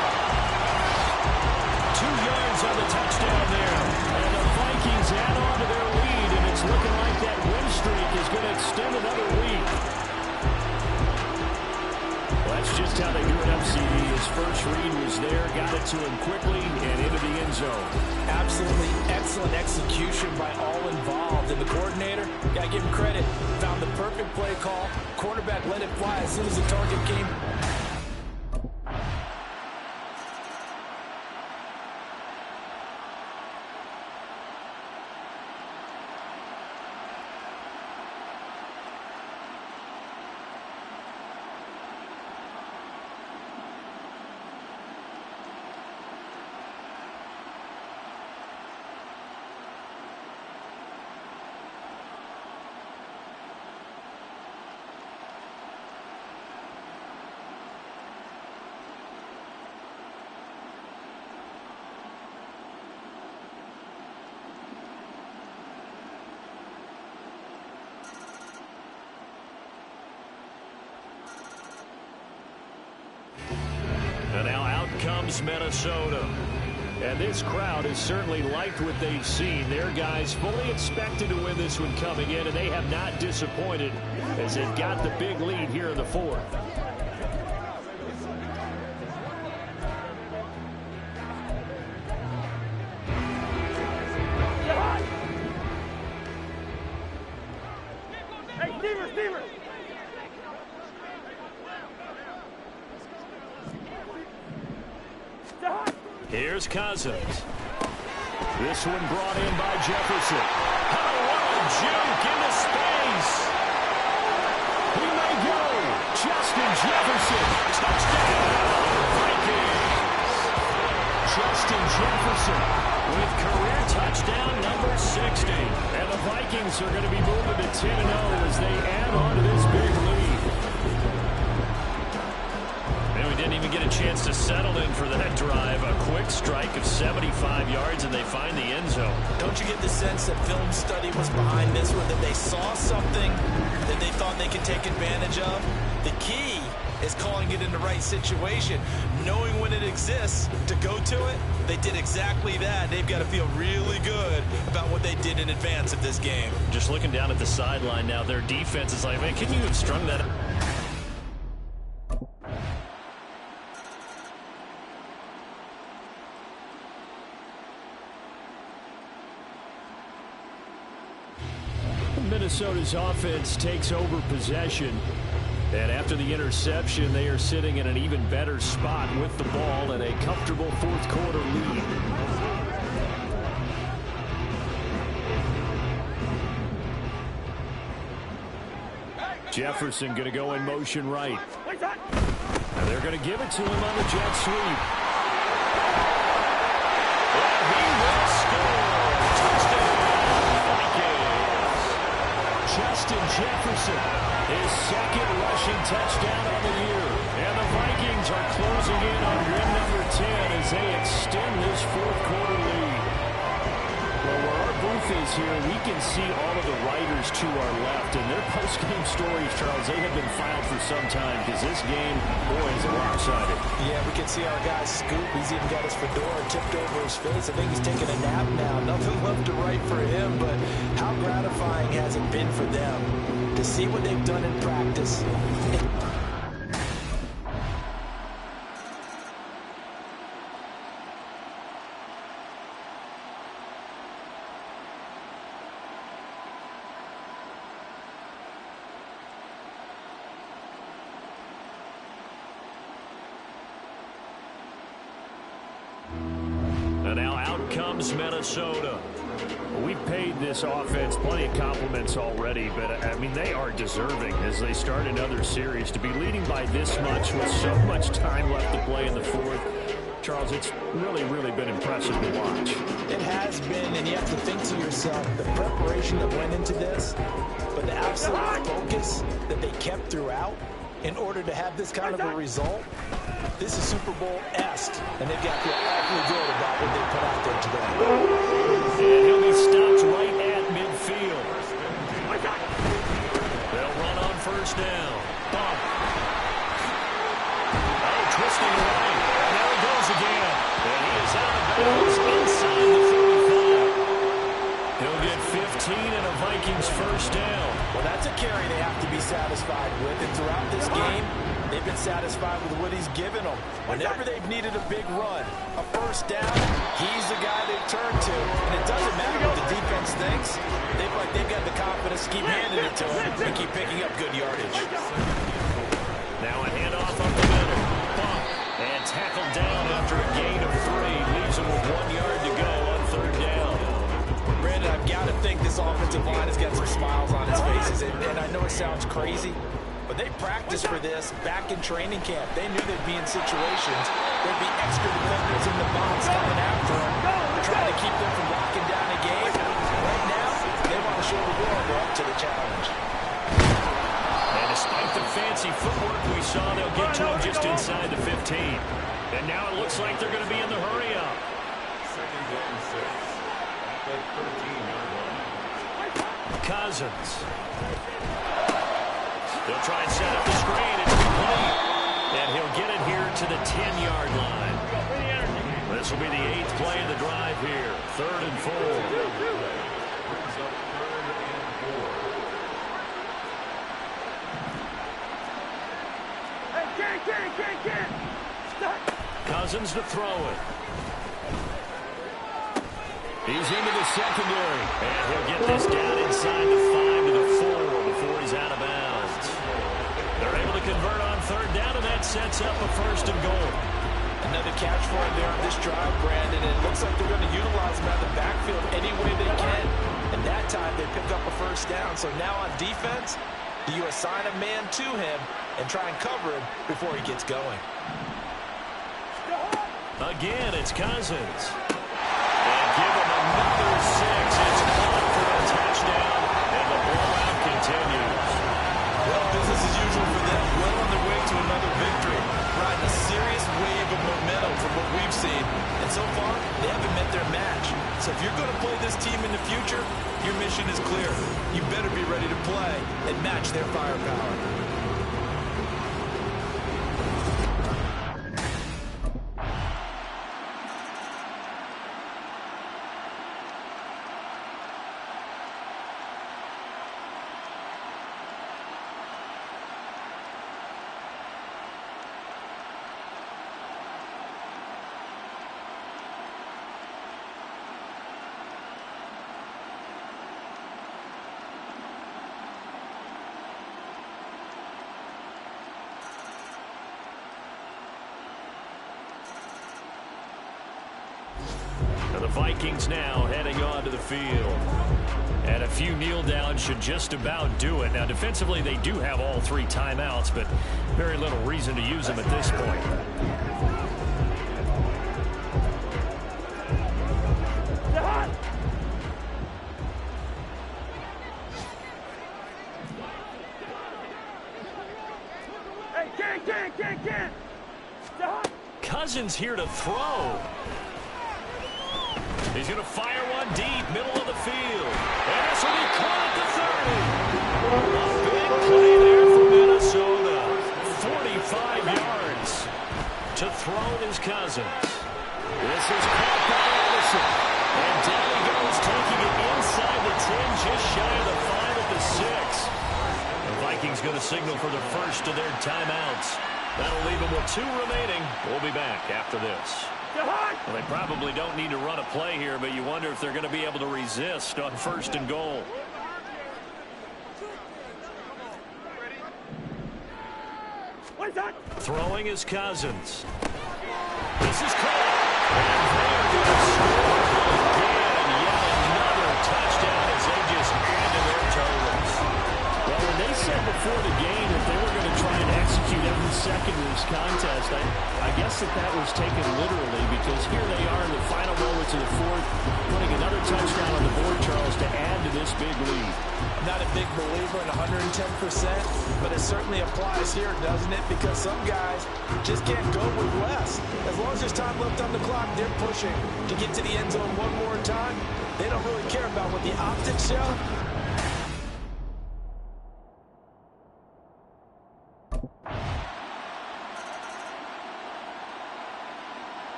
2 yards on the touchdown there. And the Vikings add on to their lead, and it's looking like that win streak is going to extend another week. Well, that's just how they do it up, CD. His first read was there, got it to him quickly, and into the end zone. Absolutely excellent execution by all involved. And the coordinator, got to give him credit, found the perfect play call. Quarterback let it fly as soon as the target came. And now out comes Minnesota. And this crowd has certainly liked what they've seen. Their guys fully expected to win this one coming in, and they have not disappointed as they've got the big lead here in the fourth. Here's Cousins. This one brought in by Jefferson. Oh, what a juke into space. He may go. Justin Jefferson. Touchdown. Vikings. Justin Jefferson with career touchdown number 60. And the Vikings are going to be moving to 10-0 as they add on to this big lead. And we didn't even get a chance to settle in for that drive. A quick strike of 75 yards, and they find the end zone. Don't you get the sense that film study was behind this one, that they saw something that they thought they could take advantage of? The key is calling it in the right situation. Knowing when it exists to go to it, they did exactly that. They've got to feel really good about what they did in advance of this game. Just looking down at the sideline now, their defense is like, man, can you have strung that up? Minnesota's offense takes over possession. And after the interception, they are sitting in an even better spot with the ball and a comfortable fourth quarter lead. Jefferson going to go in motion right. And they're going to give it to him on the jet sweep. And he will score. Touchdown, Vikings. Justin Jefferson, his second rushing touchdown on the year. And the Vikings are closing in on win number 10 as they extend this fourth quarter lead. Well, where our booth is here, we can see all of the writers to our left. And their post-game stories, Charles, they have been filed for some time because this game, boy, is lopsided. Yeah, we can see our guy Scoop. He's even got his fedora tipped over his face. I think he's taking a nap now. Nothing left to write for him, but how gratifying has it been for them to see what they've done in practice? And now out comes Minnesota. We've paid this offense plenty of compliments already, but, I mean, they are deserving as they start another series. To be leading by this much with so much time left to play in the fourth, Charles, it's really, really been impressive to watch. It has been, and you have to think to yourself, the preparation that went into this, but the absolute focus that they kept throughout in order to have this kind of a result. This is Super Bowl-esque, and they've got to feel awfully good about what they put out there today. And he'll be stopped right at midfield. They'll run on first down. Bump. Oh, twisting right. And there he goes again. And he is out of bounds inside the 35. He'll get 15 and a Vikings first down. Well, that's a carry they have to be satisfied with, and throughout this game, they've been satisfied with what he's given them. Whenever they've needed a big run, a first down, he's the guy they've turned to. And it doesn't matter what the defense thinks. They've got the confidence to keep handing it to him and keep picking up good yardage. Now a handoff up the middle. Bump. And tackled down after a gain of 3. Leaves him with 1 yard to go on third down. Brandon, I've got to think this offensive line has got some smiles on its faces. And I know it sounds crazy, but they practiced for this back in training camp. They knew they'd be in situations. There'd be extra defenders in the box coming after them, trying to keep them from locking down a game. Right now, they want to show the world they're up to the challenge. And despite the fancy footwork we saw, they'll get to him just inside the 15. And now it looks like they're going to be in the hurry-up. Second and 6 at the 13-yard line. Cousins. They'll try and set up the screen. It's complete. And he'll get it here to the 10-yard line. This will be the 8th play of the drive here. 3rd and 4. Brings up 3rd and 4. Cousins to throw it. He's into the secondary. And he'll get this down inside the 5 to the 4 before he's out of bounds. They're able to convert on third down, and that sets up a 1st and goal. Another catch for him there on this drive, Brandon. And it looks like they're going to utilize him out of the backfield any way they can. And that time they pick up a 1st down. So now on defense, do you assign a man to him and try and cover him before he gets going? Again, it's Cousins. And give him another 6. It's caught for a touchdown, and the blowout continues. Well, business as usual for them. Well on their way to another victory. Riding a serious wave of momentum from what we've seen. And so far, they haven't met their match. So if you're going to play this team in the future, your mission is clear. You better be ready to play and match their firepower. And the Vikings now heading onto the field. And a few kneel downs should just about do it. Now, defensively, they do have all 3 timeouts, but very little reason to use them at this point. Cousins here to throw. He's going to fire one deep, middle of the field. And this will be caught at the 30. A big play there for Minnesota. 45 yards to throw his Cousins. This is caught by Anderson. And down he goes, taking it inside the 10, just shy of the 5 at the 6. The Vikings going to signal for the first of their timeouts. That'll leave them with 2 remaining. We'll be back after this. Well, they probably don't need to run a play here, but you wonder if they're going to be able to resist on 1st and goal. Throwing his Cousins. This is caught. And they're going to score again. Yet another touchdown as they just add to their totals. Well, when they said before the game that they were going to try and execute every second of this contest, I guess that was taken literally, because here they are in the final moments of the 4th, putting another touchdown on the board, Charles, to add to this big lead. I'm not a big believer in 110%, but it certainly applies here, doesn't it? Because some guys just can't go with less. As long as there's time left on the clock, they're pushing to get to the end zone one more time. They don't really care about what the optics show.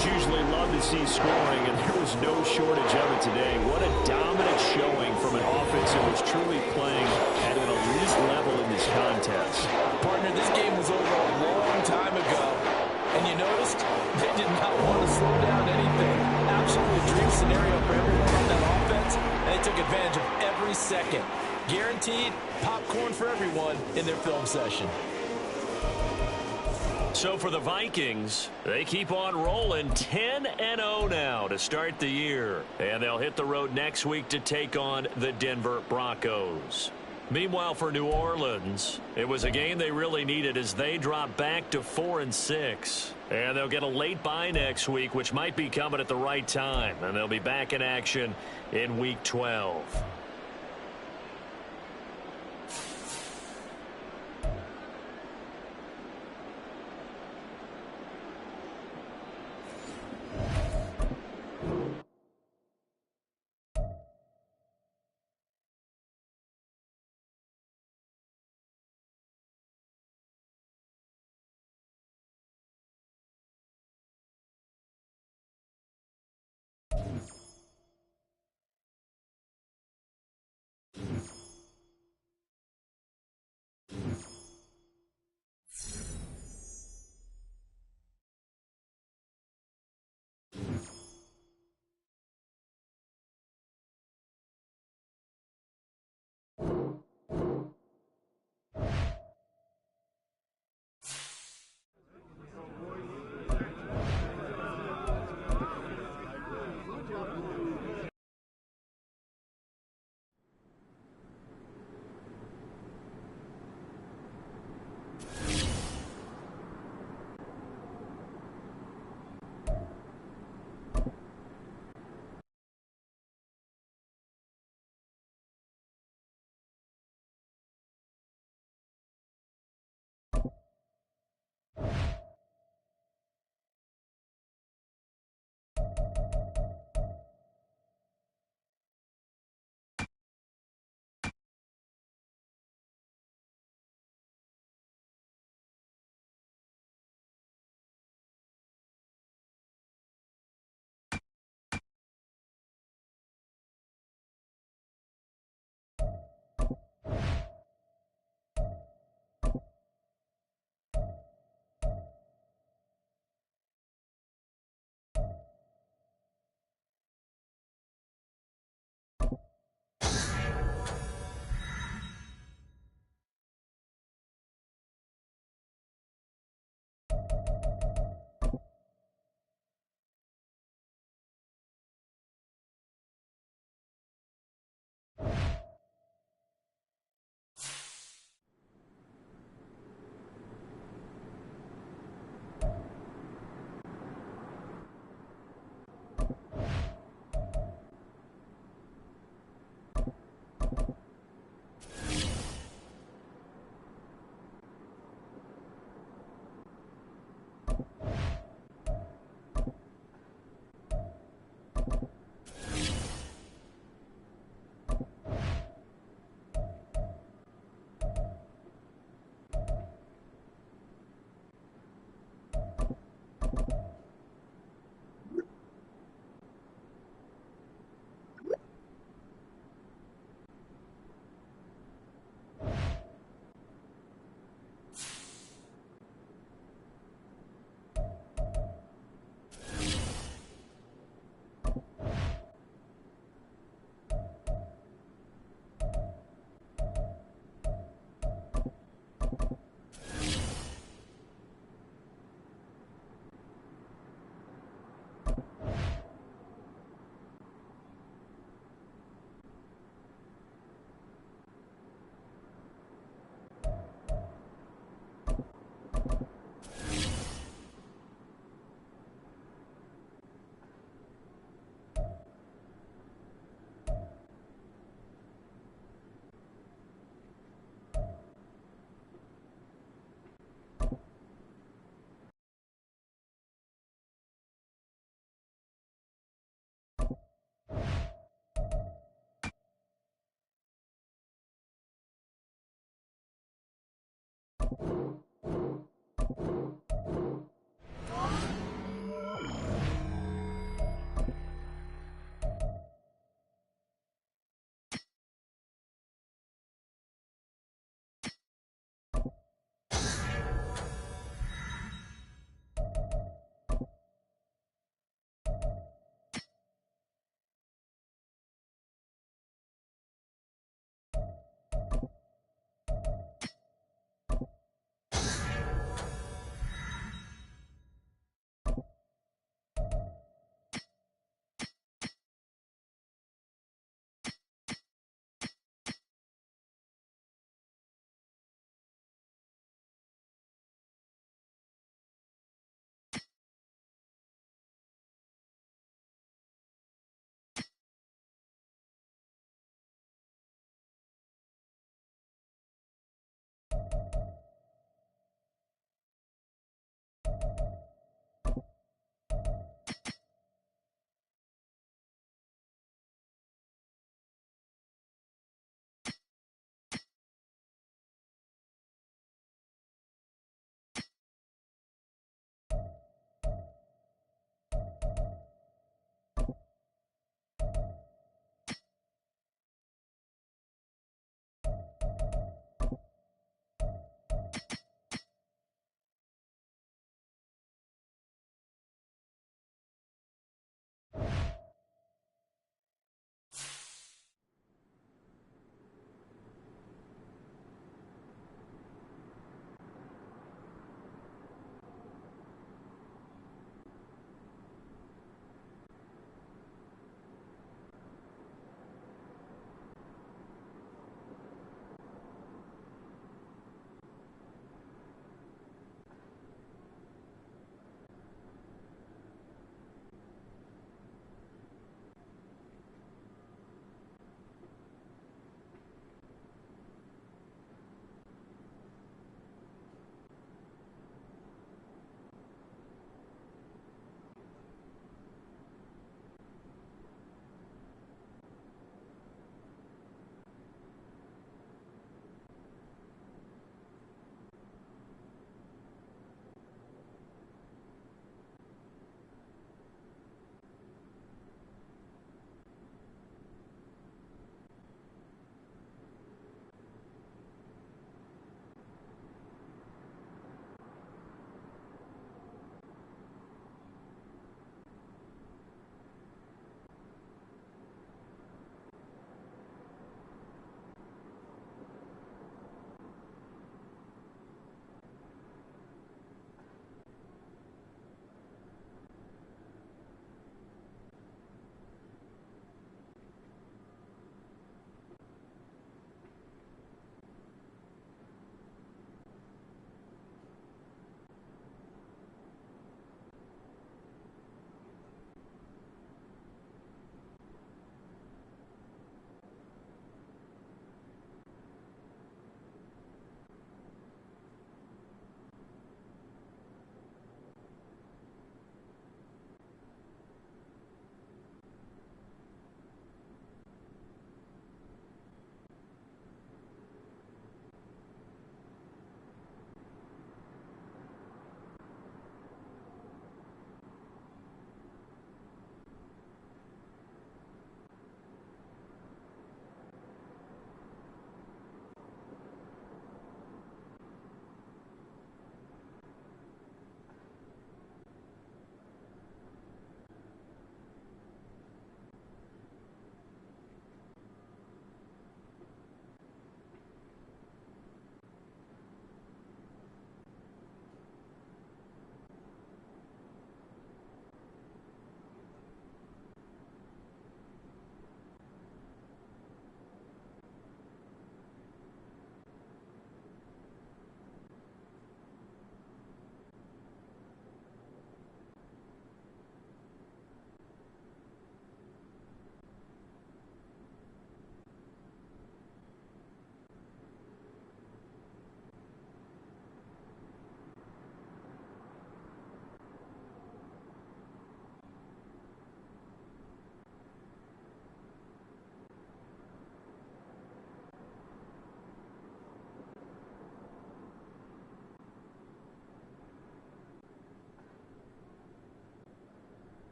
Usually love to see scoring, and there was no shortage of it today. What a dominant showing from an offense that was truly playing at an elite level in this contest. Partner, this game was over a long time ago, and you noticed they did not want to slow down anything. Absolutely dream scenario for everyone on that offense, and they took advantage of every second. Guaranteed popcorn for everyone in their film session. So for the Vikings, they keep on rolling 10-0 now to start the year. And they'll hit the road next week to take on the Denver Broncos. Meanwhile, for New Orleans, it was a game they really needed as they drop back to 4-6. And they'll get a late bye next week, which might be coming at the right time. And they'll be back in action in Week 12.